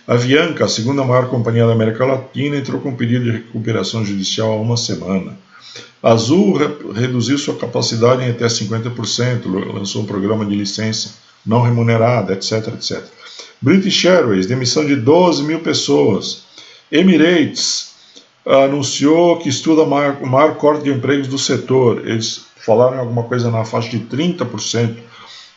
A Avianca, a segunda maior companhia da América Latina, entrou com pedido de recuperação judicial há uma semana. A Azul reduziu sua capacidade em até 50%, lançou um programa de licença não remunerada, etc, etc. British Airways, demissão de 12 mil pessoas. Emirates anunciou que estuda o maior corte de empregos do setor. Eles falaram alguma coisa na faixa de 30%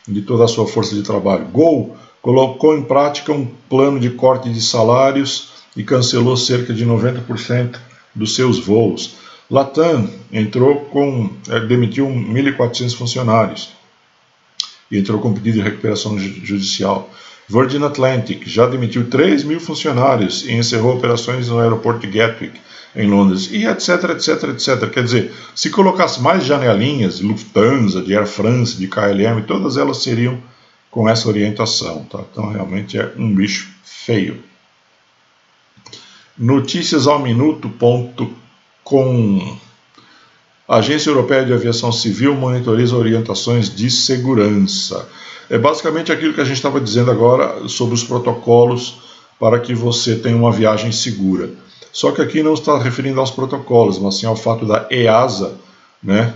de toda a sua força de trabalho. Gol colocou em prática um plano de corte de salários e cancelou cerca de 90% dos seus voos. Latam demitiu 1.400 funcionários e entrou com pedido de recuperação judicial. Virgin Atlantic já demitiu 3 mil funcionários e encerrou operações no aeroporto de Gatwick, em Londres, e etc, etc, etc. Quer dizer, se colocasse mais janelinhas, de Lufthansa, de Air France, de KLM, todas elas seriam com essa orientação, tá? Então realmente é um bicho feio. Noticiasalminuto.com. A Agência Europeia de Aviação Civil monitoriza orientações de segurança. É basicamente aquilo que a gente estava dizendo agora sobre os protocolos para que você tenha uma viagem segura. Só que aqui não está referindo aos protocolos, mas sim ao fato da EASA, né,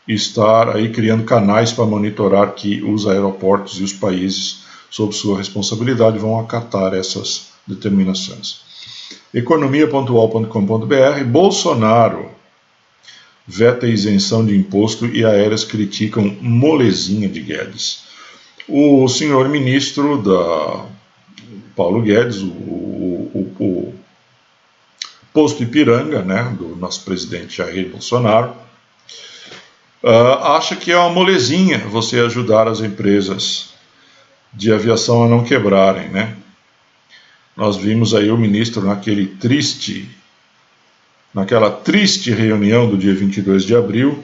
estar aí criando canais para monitorar que os aeroportos e os países, sob sua responsabilidade, vão acatar essas determinações. Economia.uol.com.br. Bolsonaro veta isenção de imposto e aéreas criticam molezinha de Guedes. O senhor ministro Paulo Guedes, o posto Ipiranga, né, do nosso presidente Jair Bolsonaro, acha que é uma molezinha você ajudar as empresas de aviação a não quebrarem, né? Nós vimos aí o ministro naquela triste reunião do dia 22 de abril,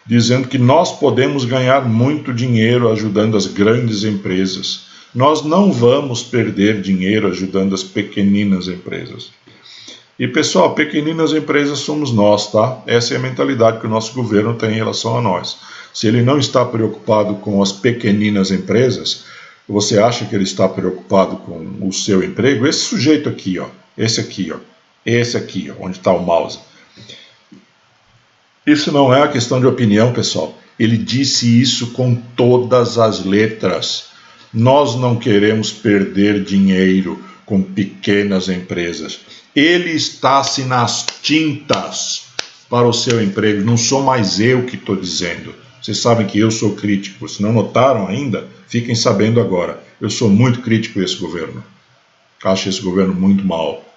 dizendo que nós podemos ganhar muito dinheiro ajudando as grandes empresas. Nós não vamos perder dinheiro ajudando as pequeninas empresas. E pessoal, pequeninas empresas somos nós, tá? Essa é a mentalidade que o nosso governo tem em relação a nós. Se ele não está preocupado com as pequeninas empresas, você acha que ele está preocupado com o seu emprego? Esse sujeito aqui, ó, esse aqui, onde está o mouse. Isso não é uma questão de opinião, pessoal. Ele disse isso com todas as letras. Nós não queremos perder dinheiro com pequenas empresas. Ele está-se nas tintas para o seu emprego. Não sou mais eu que estou dizendo. Vocês sabem que eu sou crítico. Se não notaram ainda, fiquem sabendo agora. Eu sou muito crítico desse governo. Acho esse governo muito mau.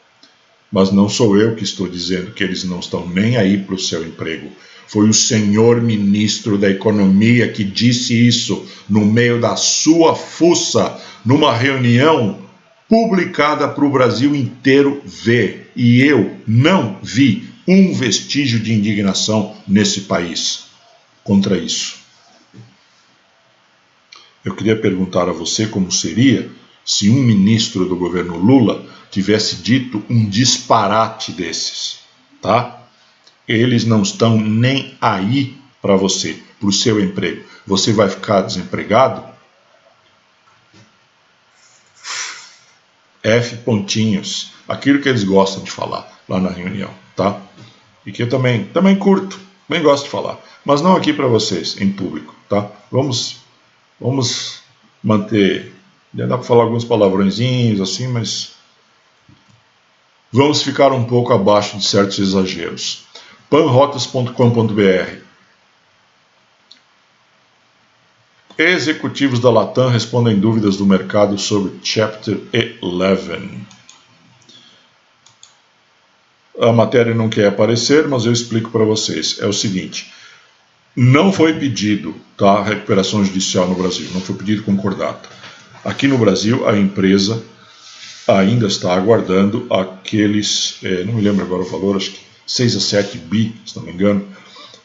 Mas não sou eu que estou dizendo que eles não estão nem aí para o seu emprego. Foi o senhor ministro da Economia que disse isso no meio da sua fuça, numa reunião publicada para o Brasil inteiro ver. E eu não vi um vestígio de indignação nesse país contra isso. Eu queria perguntar a você como seria se um ministro do governo Lula tivesse dito um disparate desses, tá? Eles não estão nem aí para você, para o seu emprego. Você vai ficar desempregado? F pontinhos, aquilo que eles gostam de falar lá na reunião, tá? E que eu também curto, também gosto de falar, mas não aqui para vocês, em público, tá? Vamos manter, dá para falar alguns palavrõezinhos assim, mas vamos ficar um pouco abaixo de certos exageros. panrotas.com.br. Executivos da Latam respondem dúvidas do mercado sobre Chapter 11. A matéria não quer aparecer, mas eu explico para vocês. É o seguinte, não foi pedido, tá, recuperação judicial no Brasil, não foi pedido concordata. Aqui no Brasil, a empresa ainda está aguardando aqueles, não me lembro agora o valor, acho que 6 a 7 bi, se não me engano,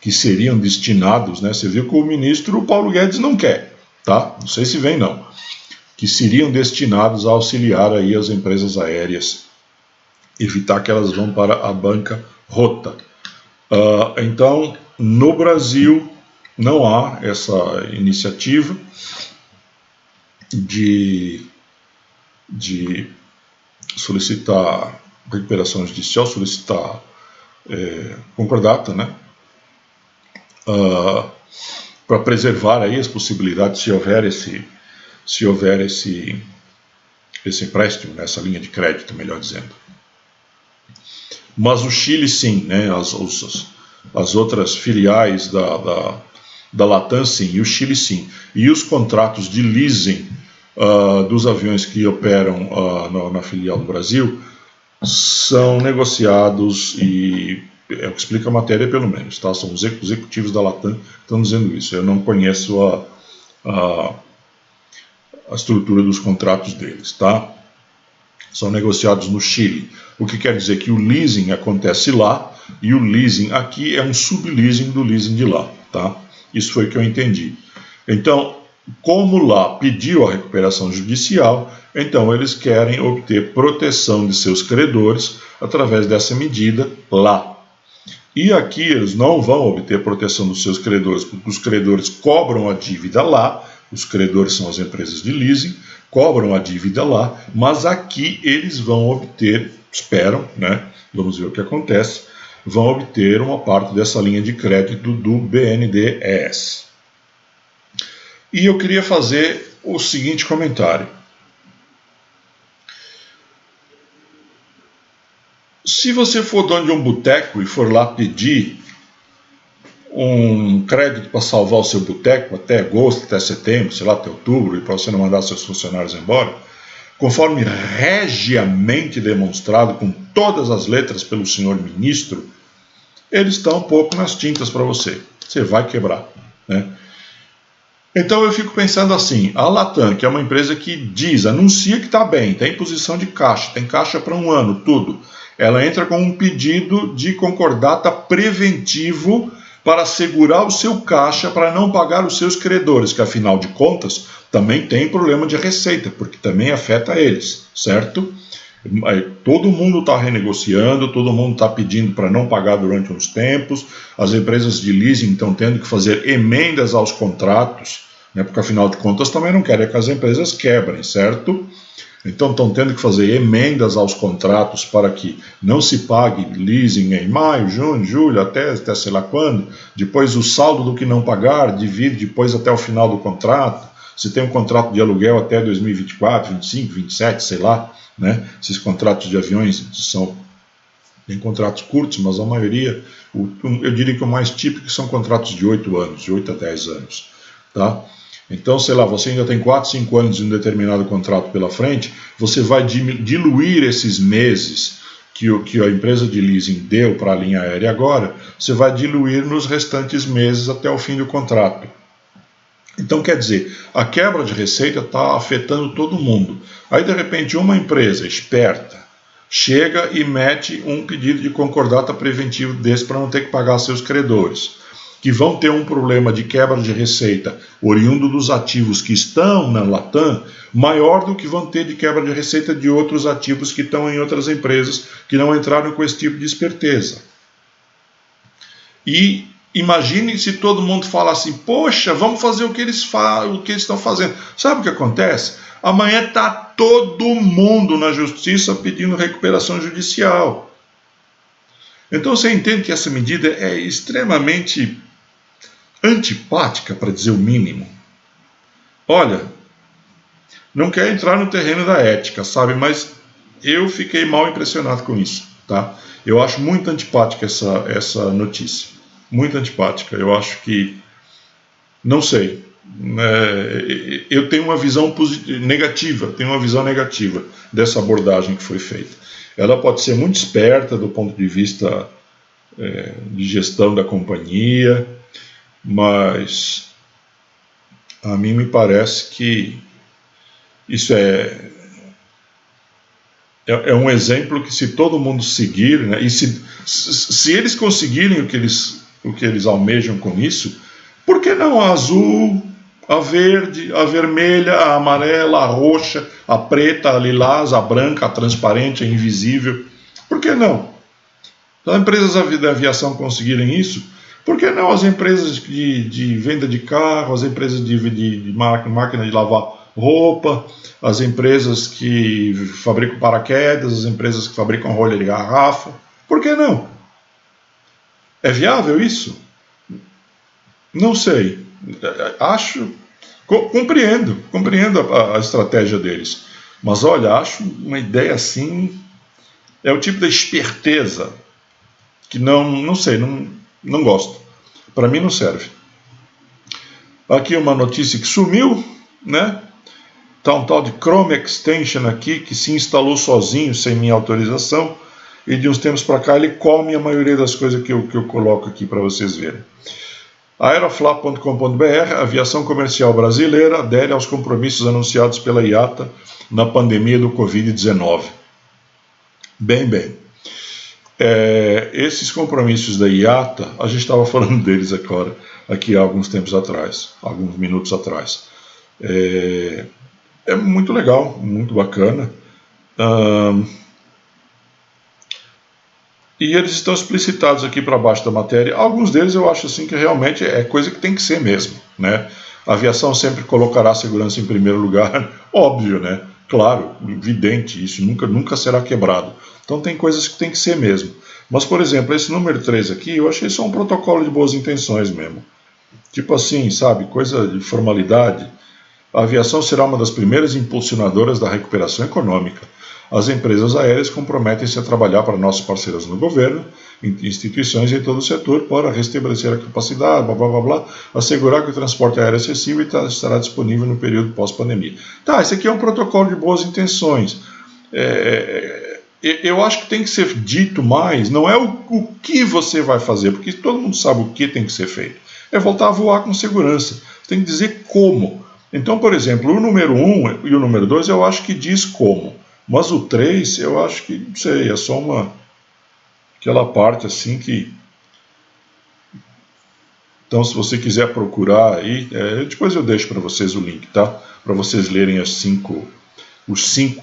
que seriam destinados, né? Você viu que o ministro Paulo Guedes não quer, tá? Não sei se vem não. Que seriam destinados a auxiliar aí as empresas aéreas, evitar que elas vão para a bancarrota. Então, no Brasil, não há essa iniciativa de solicitar recuperação judicial, solicitar concordata, né? Para preservar aí as possibilidades, se houver esse empréstimo, né, essa linha de crédito, melhor dizendo. Mas o Chile sim, né, as outras filiais da Latam sim, e o Chile sim. E os contratos de leasing dos aviões que operam na filial do Brasil são negociados e é o que explica a matéria pelo menos, tá? São os executivos da Latam que estão dizendo isso. Eu não conheço a estrutura dos contratos deles, tá? São negociados no Chile, o que quer dizer que o leasing acontece lá e o leasing aqui é um subleasing do leasing de lá, tá? Isso foi o que eu entendi. Então, como lá pediu a recuperação judicial, então eles querem obter proteção de seus credores através dessa medida lá. E aqui eles não vão obter proteção dos seus credores, porque os credores cobram a dívida lá, os credores são as empresas de leasing, cobram a dívida lá, mas aqui eles vão obter, esperam, né? Vamos ver o que acontece, vão obter uma parte dessa linha de crédito do BNDES. E eu queria fazer o seguinte comentário. Se você for dono de um boteco e for lá pedir um crédito para salvar o seu boteco até agosto, até setembro, sei lá, até outubro, e para você não mandar seus funcionários embora, conforme regiamente demonstrado com todas as letras pelo senhor ministro, eles estão um pouco nas tintas para você. Você vai quebrar, né? Então eu fico pensando assim, a Latam, que é uma empresa que anuncia que está bem, tem posição de caixa, tem caixa para um ano, tudo. Ela entra com um pedido de concordata preventivo para segurar o seu caixa para não pagar os seus credores, que afinal de contas também tem problema de receita, porque também afeta eles, certo? Todo mundo está renegociando, todo mundo está pedindo para não pagar durante uns tempos, as empresas de leasing estão tendo que fazer emendas aos contratos, né, porque afinal de contas também não querem que as empresas quebrem, certo? Então estão tendo que fazer emendas aos contratos para que não se pague leasing em maio, junho, julho, até sei lá quando, depois o saldo do que não pagar divide depois até o final do contrato, se tem um contrato de aluguel até 2024, 25, 27, sei lá, né? Esses contratos de aviões tem contratos curtos, mas a maioria, eu diria que o mais típico são contratos de 8 anos, de 8 a 10 anos, tá? Então, sei lá, você ainda tem 4, 5 anos de um determinado contrato pela frente, você vai diluir esses meses que a empresa de leasing deu para a linha aérea agora, você vai diluir nos restantes meses até o fim do contrato. Então, quer dizer, a quebra de receita está afetando todo mundo. Aí, de repente, uma empresa esperta chega e mete um pedido de concordata preventivo desse para não ter que pagar seus credores, que vão ter um problema de quebra de receita oriundo dos ativos que estão na Latam, maior do que vão ter de quebra de receita de outros ativos que estão em outras empresas que não entraram com esse tipo de esperteza. E imagine se todo mundo fala assim, poxa, vamos fazer o que eles estão fazendo. Sabe o que acontece? Amanhã está todo mundo na justiça pedindo recuperação judicial. Então você entende que essa medida é extremamente antipática, para dizer o mínimo. Olha, não quero entrar no terreno da ética, sabe, mas eu fiquei mal impressionado com isso, tá? Eu acho muito antipática essa notícia, muito antipática. Eu acho que, não sei, eu tenho uma visão negativa, dessa abordagem que foi feita. Ela pode ser muito esperta do ponto de vista de gestão da companhia, mas a mim me parece que isso é um exemplo que, se todo mundo seguir, né, e se eles conseguirem o que eles almejam com isso, por que não a azul, a verde, a vermelha, a amarela, a roxa, a preta, a lilás, a branca, a transparente, a invisível? Por que não? Se as empresas da aviação conseguirem isso, por que não as empresas de venda de carro, as empresas de máquina de lavar roupa, as empresas que fabricam paraquedas, as empresas que fabricam rolha de garrafa? Por que não? É viável isso? Não sei. Compreendo a estratégia deles. Mas olha, acho uma ideia assim, é o tipo da esperteza que não sei, não gosto. Para mim não serve. Aqui uma notícia que sumiu, né? Tá um tal de Chrome Extension aqui, que se instalou sozinho, sem minha autorização, e de uns tempos para cá ele come a maioria das coisas que eu coloco aqui para vocês verem. Aeroflap.com.br, a aviação comercial brasileira adere aos compromissos anunciados pela IATA na pandemia do Covid-19. Bem. Esses compromissos da IATA, a gente estava falando deles agora, aqui há alguns minutos atrás. É muito legal, muito bacana. E eles estão explicitados aqui para baixo da matéria. Alguns deles eu acho assim que realmente é coisa que tem que ser mesmo, né? A aviação sempre colocará a segurança em primeiro lugar, óbvio, né? Claro, evidente, isso nunca será quebrado. Então tem coisas que tem que ser mesmo. Mas, por exemplo, esse número 3 aqui, eu achei só um protocolo de boas intenções mesmo. Tipo assim, sabe, coisa de formalidade. A aviação será uma das primeiras impulsionadoras da recuperação econômica. As empresas aéreas comprometem-se a trabalhar para nossos parceiros no governo, instituições em todo o setor, para restabelecer a capacidade, assegurar que o transporte aéreo é acessível e estará disponível no período pós-pandemia. Tá, esse aqui é um protocolo de boas intenções. Eu acho que tem que ser dito mais, não é o que você vai fazer, porque todo mundo sabe o que tem que ser feito. É voltar a voar com segurança. Você tem que dizer como. Então, por exemplo, o número 1 e o número 2 eu acho que diz como. Mas o 3, eu acho que, não sei, é só aquela parte assim que... Então, se você quiser procurar aí, depois eu deixo para vocês o link, tá? Para vocês lerem os 5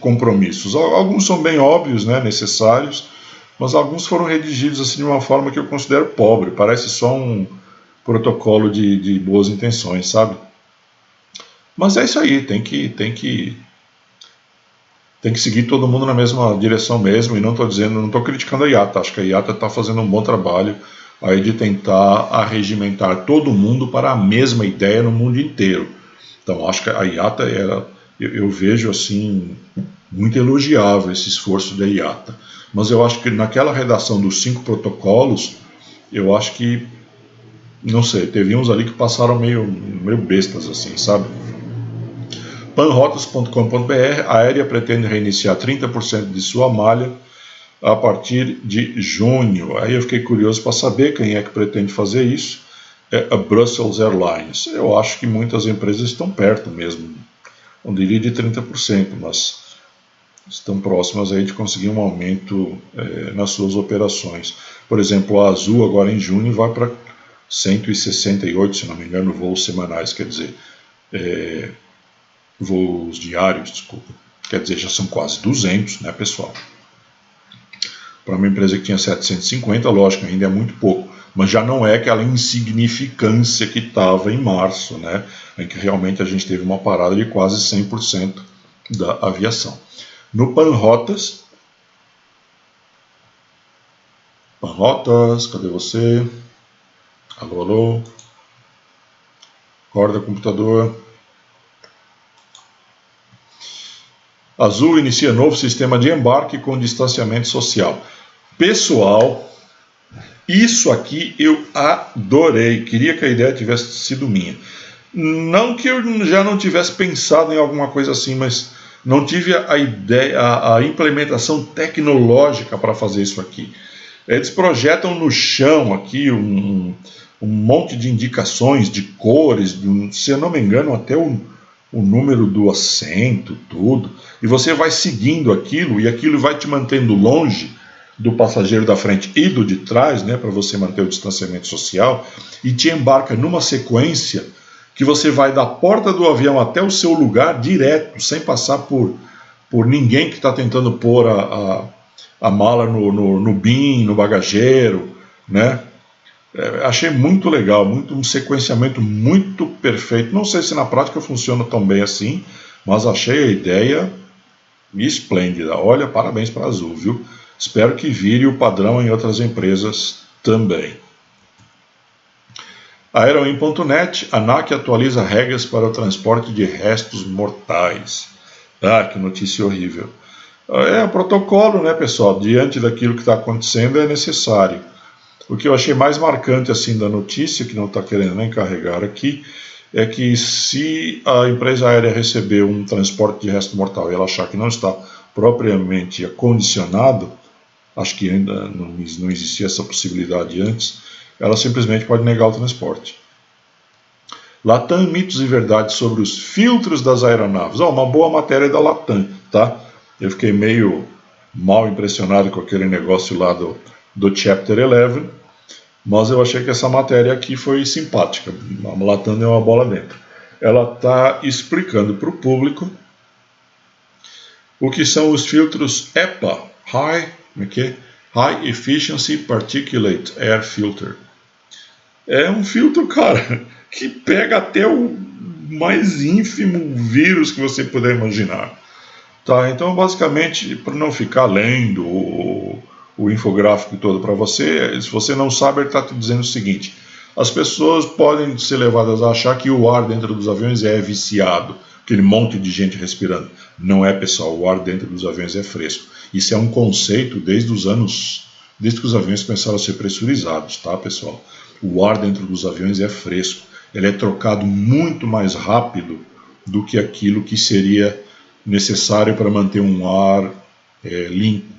compromissos. Alguns são bem óbvios, né, necessários, mas alguns foram redigidos assim de uma forma que eu considero pobre. Parece só um protocolo de boas intenções, sabe? Mas é isso aí, tem que seguir todo mundo na mesma direção mesmo, e não estou criticando a IATA, acho que a IATA está fazendo um bom trabalho aí de tentar arregimentar todo mundo para a mesma ideia no mundo inteiro. Então acho que a IATA eu vejo assim, muito elogiável esse esforço da IATA, mas eu acho que naquela redação dos 5 protocolos, eu acho que, não sei, teve uns ali que passaram meio bestas assim, sabe? Panrotas.com.br, a aérea pretende reiniciar 30% de sua malha a partir de junho. Aí eu fiquei curioso para saber quem é que pretende fazer isso. É a Brussels Airlines. Eu acho que muitas empresas estão perto mesmo, não diria de 30%, mas estão próximas aí de conseguir um aumento nas suas operações. Por exemplo, a Azul agora em junho vai para 168, se não me engano, voos semanais, quer dizer... voos diários, desculpa. Quer dizer, já são quase 200, né, pessoal? Para uma empresa que tinha 750, lógico, ainda é muito pouco. mas já não é aquela insignificância que estava em março, né, em que realmente a gente teve uma parada de quase 100% da aviação. No Panrotas, cadê você? Alô, alô? Acorda, computador. Azul inicia novo sistema de embarque com distanciamento social. Pessoal, isso aqui eu adorei. Queria que a ideia tivesse sido minha. Não que eu já não tivesse pensado em alguma coisa assim, mas não tive a ideia, a implementação tecnológica para fazer isso aqui. Eles projetam no chão aqui um monte de indicações, de cores, se eu não me engano, até o número do assento, tudo. E você vai seguindo aquilo, e aquilo vai te mantendo longe do passageiro da frente e do de trás, né, para você manter o distanciamento social, e te embarca numa sequência que você vai da porta do avião até o seu lugar direto, sem passar por ninguém que está tentando pôr a mala no bin, no bagageiro, né? Achei muito legal, um sequenciamento muito perfeito. Não sei se na prática funciona tão bem assim, mas achei a ideia esplêndida. Olha, parabéns para a Azul, viu? Espero que vire o padrão em outras empresas também. Aeroin.net, ANAC atualiza regras para o transporte de restos mortais. Ah, que notícia horrível. É um protocolo, né, pessoal? Diante daquilo que está acontecendo é necessário. O que eu achei mais marcante assim da notícia, que não está querendo nem carregar aqui, é que se a empresa aérea receber um transporte de resto mortal e ela achar que não está propriamente acondicionado, acho que ainda não existia essa possibilidade antes, ela simplesmente pode negar o transporte. Latam, mitos e verdades sobre os filtros das aeronaves. Uma boa matéria da Latam, tá? Eu fiquei meio mal impressionado com aquele negócio lá do Chapter 11, mas eu achei que essa matéria aqui foi simpática. A Latam deu uma bola dentro. Ela está explicando para o público o que são os filtros EPA, High Efficiency Particulate Air Filter. É um filtro, cara, que pega até o mais ínfimo vírus que você puder imaginar. Tá, então basicamente, para não ficar lendo o infográfico todo para você, se você não sabe, ele está te dizendo o seguinte: as pessoas podem ser levadas a achar que o ar dentro dos aviões é viciado, aquele monte de gente respirando. Não é, pessoal, o ar dentro dos aviões é fresco. Isso é um conceito desde que os aviões começaram a ser pressurizados, tá, pessoal? O ar dentro dos aviões é fresco. Ele é trocado muito mais rápido do que aquilo que seria necessário para manter um ar limpo,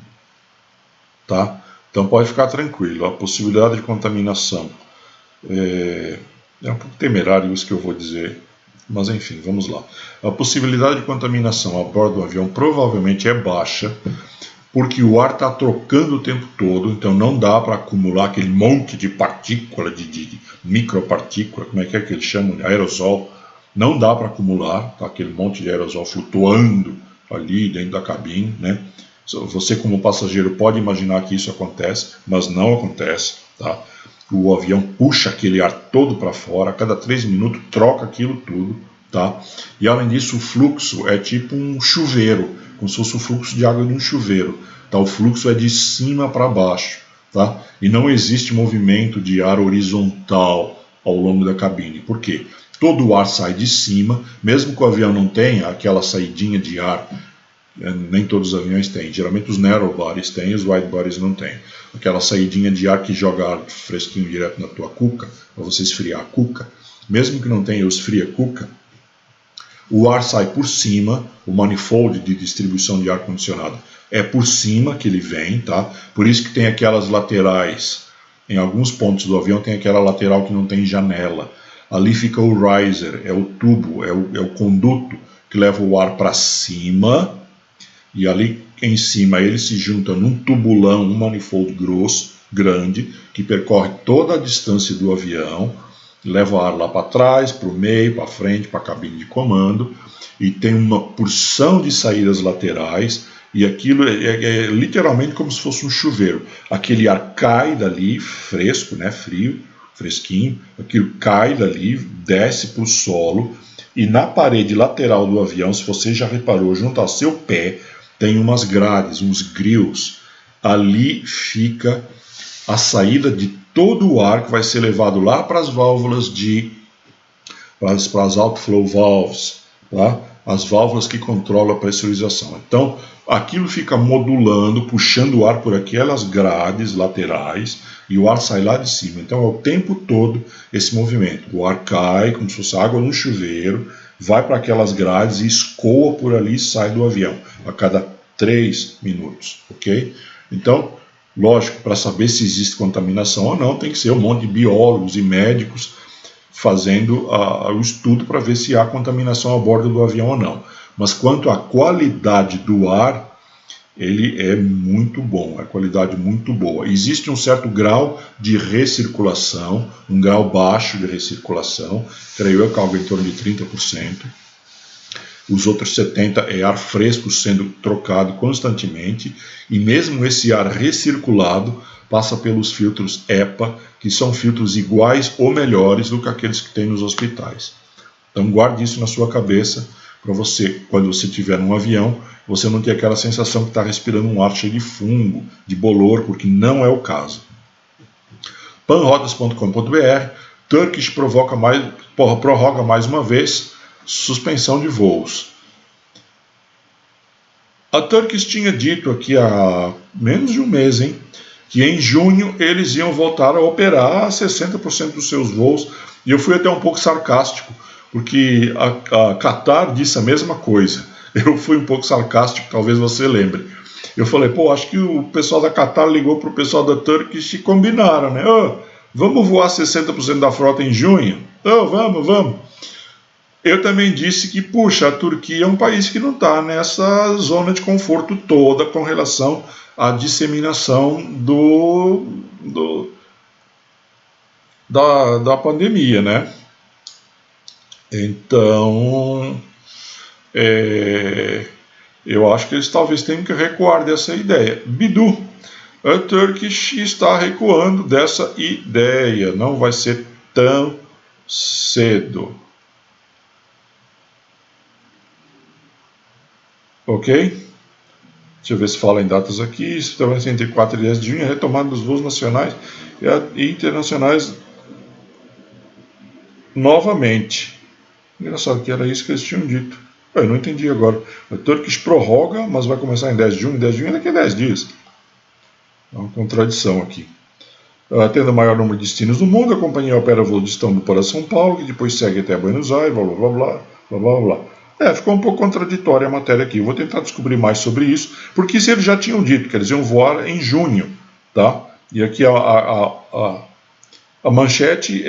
tá? Então pode ficar tranquilo, a possibilidade de contaminação é um pouco temerário isso que eu vou dizer, mas enfim, vamos lá. A possibilidade de contaminação a bordo do avião provavelmente é baixa, porque o ar está trocando o tempo todo, então não dá para acumular aquele monte de partícula, de micropartícula, como é que eles chamam? Aerosol. Não dá para acumular, tá? Aquele monte de aerosol flutuando ali dentro da cabine, né? Você como passageiro pode imaginar que isso acontece, mas não acontece, tá? O avião puxa aquele ar todo para fora, a cada 3 minutos troca aquilo tudo, tá? E além disso o fluxo é tipo um chuveiro, como se fosse o fluxo de água de um chuveiro, tá? O fluxo é de cima para baixo, tá? E não existe movimento de ar horizontal ao longo da cabine. Por quê? Todo o ar sai de cima, mesmo que o avião não tenha aquela saidinha de ar, nem todos os aviões têm, geralmente os narrow bodies têm, os wide bodies não têm. Aquela saidinha de ar que joga ar fresquinho direto na tua cuca, para você esfriar a cuca, mesmo que não tenha o esfria cuca, o ar sai por cima, o manifold de distribuição de ar condicionado é por cima que ele vem, tá? Por isso que tem aquelas laterais, em alguns pontos do avião tem aquela lateral que não tem janela. Ali fica o riser, é o tubo, é o conduto que leva o ar para cima, e ali em cima ele se junta num tubulão, um manifold grosso, grande, que percorre toda a distância do avião, leva o ar lá para trás, para o meio, para frente, para a cabine de comando, e tem uma porção de saídas laterais, E aquilo é literalmente como se fosse um chuveiro. Aquele ar cai dali, fresco, né, frio, fresquinho, aquilo cai dali, desce para o solo, e na parede lateral do avião, se você já reparou, junto ao seu pé, tem umas grades, uns grills. Ali fica a saída de todo o ar que vai ser levado lá para as válvulas para as outflow valves, tá? As válvulas que controlam a pressurização. Então, aquilo fica modulando, puxando o ar por aquelas grades laterais e o ar sai lá de cima. Então, é o tempo todo esse movimento. O ar cai como se fosse água num chuveiro, vai para aquelas grades e escoa por ali e sai do avião a cada 3 minutos, ok? Então, lógico, para saber se existe contaminação ou não, tem que ser um monte de biólogos e médicos fazendo o estudo para ver se há contaminação a bordo do avião ou não. Mas quanto à qualidade do ar, ele é muito bom, é qualidade muito boa. Existe um certo grau de recirculação, um grau baixo de recirculação, creio eu que algo em torno de 30%. Os outros 70% é ar fresco sendo trocado constantemente, e mesmo esse ar recirculado passa pelos filtros EPA, que são filtros iguais ou melhores do que aqueles que tem nos hospitais. Então guarde isso na sua cabeça, para você, quando você estiver num avião, você não ter aquela sensação que está respirando um ar cheio de fungo, de bolor, porque não é o caso. Panrodas.com.br, Turkish prorroga mais uma vez suspensão de voos. A Turkish tinha dito aqui há menos de um mês, que em junho eles iam voltar a operar 60% dos seus voos, e eu fui até um pouco sarcástico, porque a Qatar disse a mesma coisa. Eu fui um pouco sarcástico, talvez você lembre. Eu falei, acho que o pessoal da Qatar ligou para o pessoal da Turkish e combinaram, né? Vamos voar 60% da frota em junho? Vamos. Eu também disse que, a Turquia é um país que não está nessa zona de conforto toda com relação à disseminação da pandemia, né? Então, eu acho que eles talvez tenham que recuar dessa ideia. Bidu, a Turkish está recuando dessa ideia, não vai ser tão cedo. Ok? Deixa eu ver se fala em datas aqui. Isso também entre 4 e 10 de junho, a retomada dos voos nacionais e internacionais novamente. Engraçado que era isso que eles tinham dito. Eu não entendi agora. A Turkish prorroga, mas vai começar em 10 de junho. 10 de junho é daqui a 10 dias. É uma contradição aqui. Tendo o maior número de destinos do mundo, a companhia opera voo de Istambul para São Paulo, que depois segue até Buenos Aires, blá blá blá blá blá blá. Ficou um pouco contraditória a matéria aqui. Eu vou tentar descobrir mais sobre isso, porque se eles já tinham dito que eles iam voar em junho, tá? E aqui a manchete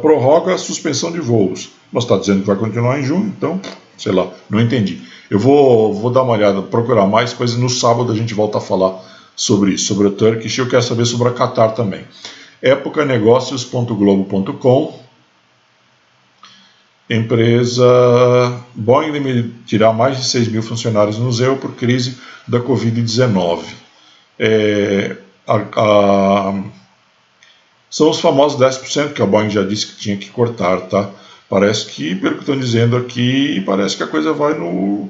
prorroga a suspensão de voos. Mas está dizendo que vai continuar em junho, então, sei lá, não entendi. Eu vou dar uma olhada, procurar mais coisas. No sábado a gente volta a falar sobre isso, sobre a Turkish, e eu quero saber sobre a Qatar também. Épocanegócios.globo.com. Empresa Boeing demitirá mais de 6 mil funcionários no ZEU por crise da Covid-19. São os famosos 10% que a Boeing já disse que tinha que cortar, tá? Parece que, pelo que estão dizendo aqui, parece que a coisa vai no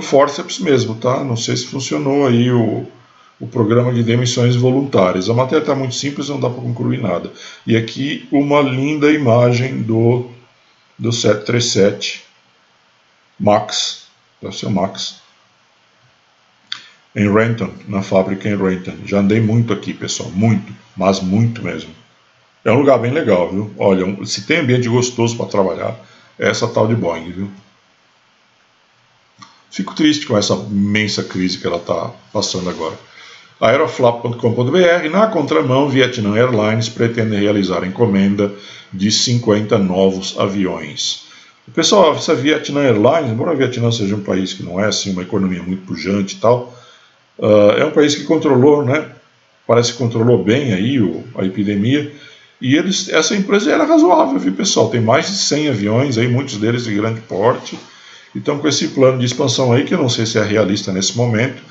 forceps mesmo, tá? Não sei se funcionou aí o programa de demissões voluntárias. A matéria está muito simples, não dá para concluir nada. E aqui uma linda imagem do 737 MAX, deve ser o MAX, em Renton, na fábrica em Renton. Já andei muito aqui, pessoal, muito, mas muito mesmo. É um lugar bem legal, viu? Olha, se tem ambiente gostoso para trabalhar, é essa tal de Boeing, viu? Fico triste com essa imensa crise que ela está passando agora. Aeroflap.com.br, na contramão, Vietnam Airlines pretende realizar a encomenda de 50 novos aviões. Pessoal, essa Vietnam Airlines, embora a Vietnã seja um país que não é assim uma economia muito pujante e tal, é um país que controlou, né? Parece que controlou bem aí a epidemia, e essa empresa era razoável, viu, pessoal? Tem mais de 100 aviões aí, muitos deles de grande porte, e estão com esse plano de expansão aí, que eu não sei se é realista nesse momento,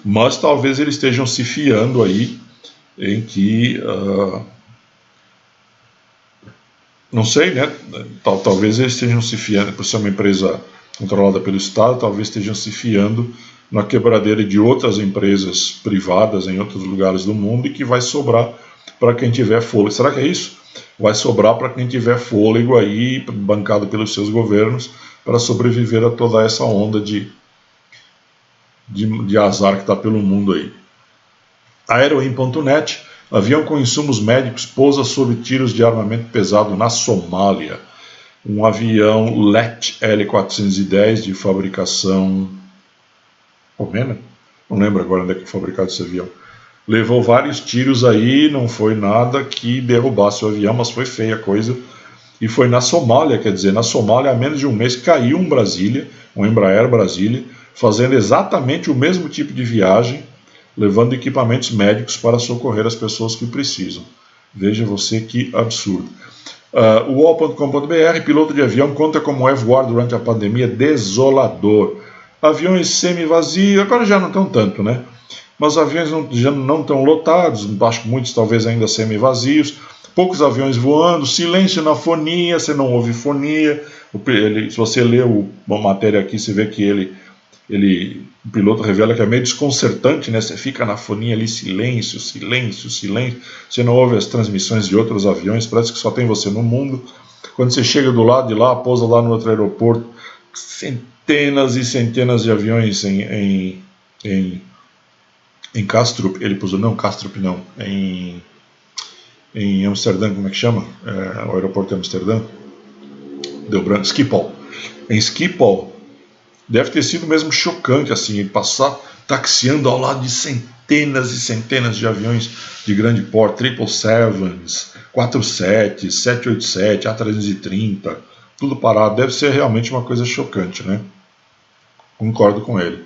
mas talvez eles estejam se fiando aí em que, não sei, né? Talvez eles estejam se fiando, por ser uma empresa controlada pelo Estado, talvez estejam se fiando na quebradeira de outras empresas privadas em outros lugares do mundo e que vai sobrar para quem tiver fôlego. Será que é isso? Vai sobrar para quem tiver fôlego aí, bancado pelos seus governos, para sobreviver a toda essa onda de azar que está pelo mundo aí. Aeroin.net, avião com insumos médicos pousa sob tiros de armamento pesado na Somália. Um avião LET L410 de fabricação romena? Não lembro agora onde é que é fabricado esse avião. Levou vários tiros aí, não foi nada que derrubasse o avião, mas foi feia a coisa. E foi na Somália, quer dizer, na Somália há menos de um mês caiu um Brasília, um Embraer Brasília, fazendo exatamente o mesmo tipo de viagem, levando equipamentos médicos para socorrer as pessoas que precisam. Veja você que absurdo. UOL.com.br, piloto de avião conta como é voar durante a pandemia desolador. Aviões semi-vazios, agora já não estão tanto, né? Mas aviões já não estão lotados, acho que muitos talvez ainda semi-vazios, poucos aviões voando, silêncio na fonia, você não ouve fonia. Se você lê uma matéria aqui, você vê que o piloto revela que é meio desconcertante, né? Você fica na foninha ali, silêncio, silêncio, silêncio. Você não ouve as transmissões de outros aviões, parece que só tem você no mundo. Quando você chega do lado de lá, pousa lá no outro aeroporto, centenas e centenas de aviões em Kastrup. Ele pousou, não, Kastrup não, em Amsterdã, como é que chama? O aeroporto de Amsterdã? Deu branco, Schiphol. Em Schiphol, deve ter sido mesmo chocante, assim, passar taxiando ao lado de centenas e centenas de aviões de grande porte, 777s, 47, 787, A330, tudo parado. Deve ser realmente uma coisa chocante, né? Concordo com ele.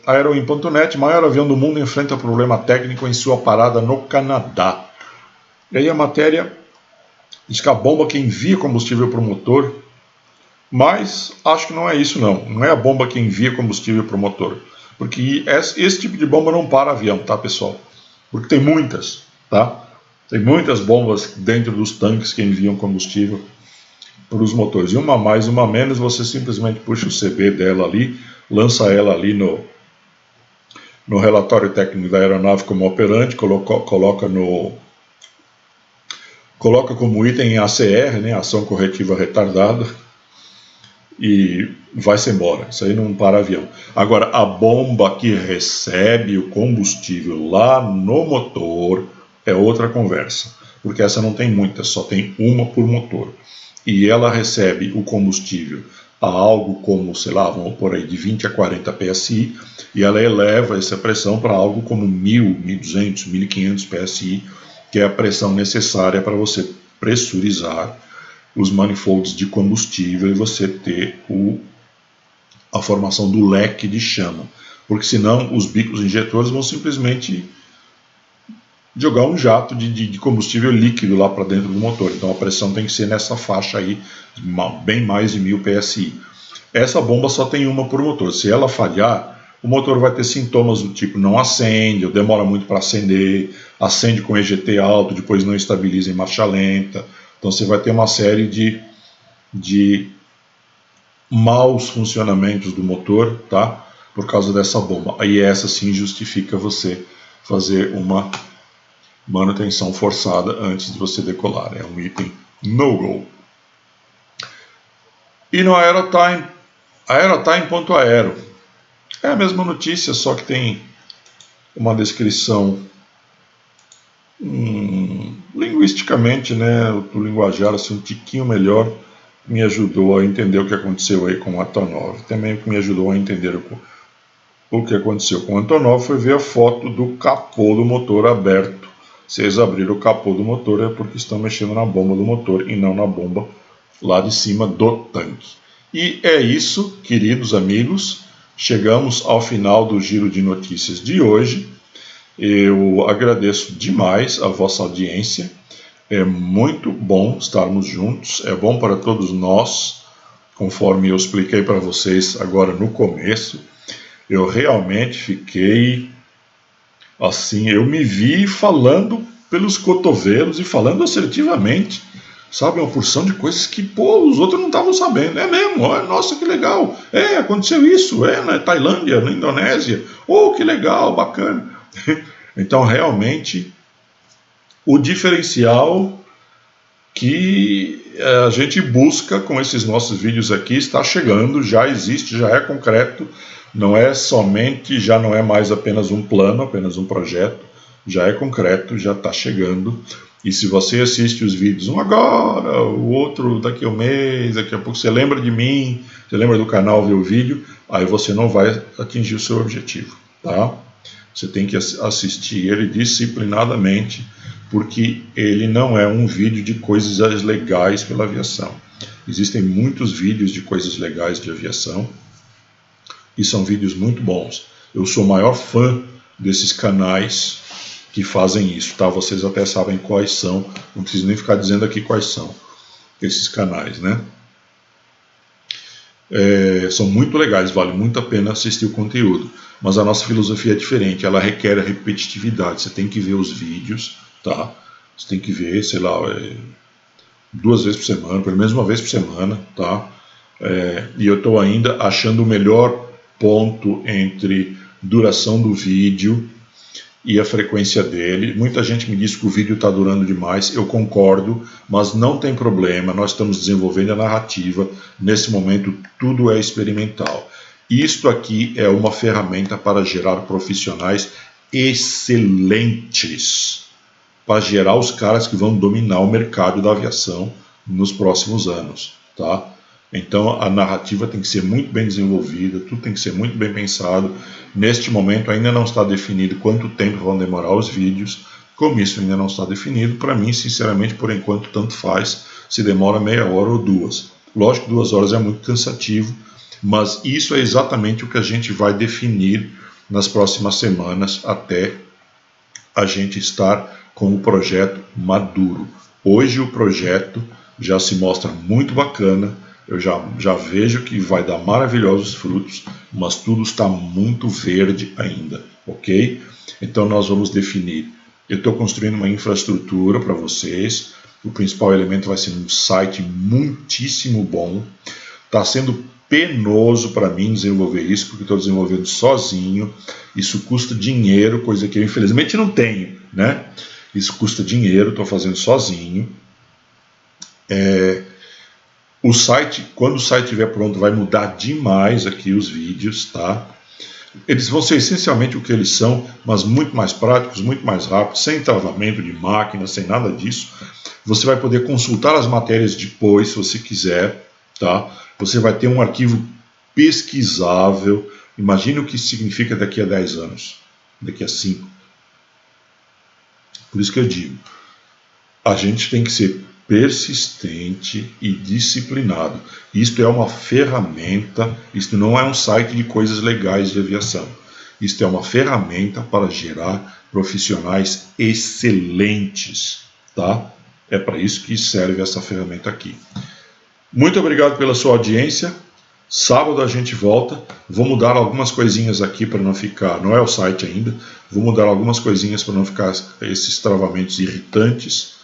Aeroin.net, maior avião do mundo enfrenta problema técnico em sua parada no Canadá. E aí a matéria diz que a bomba que envia combustível para o motor, mas acho que não é isso não é a bomba que envia combustível para o motor, porque esse tipo de bomba não para avião, tá pessoal? Porque tem muitas, tá? Tem muitas bombas dentro dos tanques que enviam combustível para os motores, e uma mais, uma menos, você simplesmente puxa o CB dela ali, lança ela ali no relatório técnico da aeronave como operante, coloca como item em ACR, né, ação corretiva retardada, e vai-se embora. Isso aí não para avião. Agora, a bomba que recebe o combustível lá no motor é outra conversa, porque essa não tem muitas, só tem uma por motor. E ela recebe o combustível a algo como, sei lá, vamos por aí de 20 a 40 PSI, e ela eleva essa pressão para algo como 1.000, 1.200, 1.500 PSI, que é a pressão necessária para você pressurizar os manifolds de combustível e você ter a formação do leque de chama, porque senão os bicos injetores vão simplesmente jogar um jato de combustível líquido lá para dentro do motor. Então a pressão tem que ser nessa faixa aí, bem mais de 1.000 PSI. Essa bomba só tem uma por motor. Se ela falhar, o motor vai ter sintomas do tipo não acende, ou demora muito para acender, acende com EGT alto, depois não estabiliza em marcha lenta. Então você vai ter uma série de maus funcionamentos do motor, tá? Por causa dessa bomba. Aí essa sim justifica você fazer uma manutenção forçada antes de você decolar. É um item no-go. E no Aerotime, aerotime.aero. É a mesma notícia, só que tem uma descrição linguisticamente, né, o linguajar assim, um tiquinho melhor, me ajudou a entender o que aconteceu aí com o Antonov. Também me ajudou a entender o que aconteceu com o Antonov foi ver a foto do capô do motor aberto. Se eles abriram o capô do motor é porque estão mexendo na bomba do motor e não na bomba lá de cima do tanque. E é isso, queridos amigos. Chegamos ao final do giro de notícias de hoje. Eu agradeço demais a vossa audiência. É muito bom estarmos juntos. É bom para todos nós conforme eu expliquei para vocês agora no começo, eu realmente fiquei assim, eu me vi falando pelos cotovelos e falando assertivamente, sabe, uma porção de coisas que, pô, os outros não estavam sabendo. É mesmo, olha, nossa, que legal, aconteceu isso, na Tailândia, na Indonésia, que legal, bacana. Então, realmente, o diferencial que a gente busca com esses nossos vídeos aqui está chegando, já existe, já é concreto, não é somente, já não é mais apenas um plano, apenas um projeto, já é concreto, já está chegando. E se você assiste os vídeos, um agora, o outro daqui a um mês, daqui a pouco você lembra de mim, você lembra do canal, vê o vídeo, aí você não vai atingir o seu objetivo, tá? Você tem que assistir ele disciplinadamente, porque ele não é um vídeo de coisas legais pela aviação. Existem muitos vídeos de coisas legais de aviação, e são vídeos muito bons. Eu sou o maior fã desses canais que fazem isso, tá? Vocês até sabem quais são, não preciso nem ficar dizendo aqui quais são esses canais, né? São muito legais, vale muito a pena assistir o conteúdo, mas a nossa filosofia é diferente, ela requer a repetitividade, você tem que ver os vídeos, tá? Você tem que ver, sei lá, 2 vezes por semana, pelo menos 1 vez por semana, tá? E eu estou ainda achando o melhor ponto entre duração do vídeo e a frequência dele. Muita gente me diz que o vídeo está durando demais, eu concordo, mas não tem problema, nós estamos desenvolvendo a narrativa, nesse momento tudo é experimental. Isto aqui é uma ferramenta para gerar profissionais excelentes, para gerar os caras que vão dominar o mercado da aviação nos próximos anos, tá? Então a narrativa tem que ser muito bem desenvolvida, tudo tem que ser muito bem pensado. Neste momento ainda não está definido quanto tempo vão demorar os vídeos. Como isso ainda não está definido, para mim, sinceramente, por enquanto, tanto faz se demora meia hora ou 2. Lógico que 2 horas é muito cansativo, mas isso é exatamente o que a gente vai definir nas próximas semanas até a gente estar com o projeto maduro. Hoje o projeto já se mostra muito bacana, eu já vejo que vai dar maravilhosos frutos, mas tudo está muito verde ainda, ok? Então nós vamos definir. Eu estou construindo uma infraestrutura para vocês, o principal elemento vai ser um site muitíssimo bom, está sendo penoso para mim desenvolver isso, porque estou desenvolvendo sozinho, isso custa dinheiro, coisa que eu infelizmente não tenho, né? Isso custa dinheiro, estou fazendo sozinho. O site, quando o site estiver pronto, vai mudar demais aqui os vídeos, tá? Eles vão ser essencialmente o que eles são, mas muito mais práticos, muito mais rápidos, sem travamento de máquina, sem nada disso. Você vai poder consultar as matérias depois, se você quiser, tá? Você vai ter um arquivo pesquisável. Imagine o que isso significa daqui a 10 anos, daqui a 5. Por isso que eu digo, a gente tem que ser persistente e disciplinado. Isto é uma ferramenta, isto não é um site de coisas legais de aviação. Isto é uma ferramenta para gerar profissionais excelentes, tá? É para isso que serve essa ferramenta aqui. Muito obrigado pela sua audiência. Sábado a gente volta. Vou mudar algumas coisinhas aqui para não ficar... Não é o site ainda. Vou mudar algumas coisinhas para não ficar esses travamentos irritantes.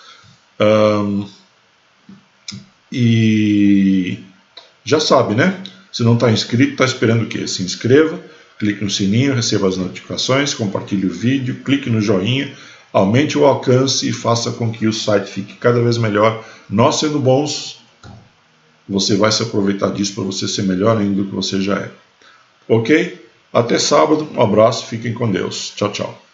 E já sabe, né? Se não está inscrito, está esperando o quê? Se inscreva, clique no sininho, receba as notificações, compartilhe o vídeo, clique no joinha, aumente o alcance e faça com que o site fique cada vez melhor. Nós sendo bons, você vai se aproveitar disso para você ser melhor ainda do que você já é. Ok? Até sábado, um abraço, fiquem com Deus. Tchau, tchau.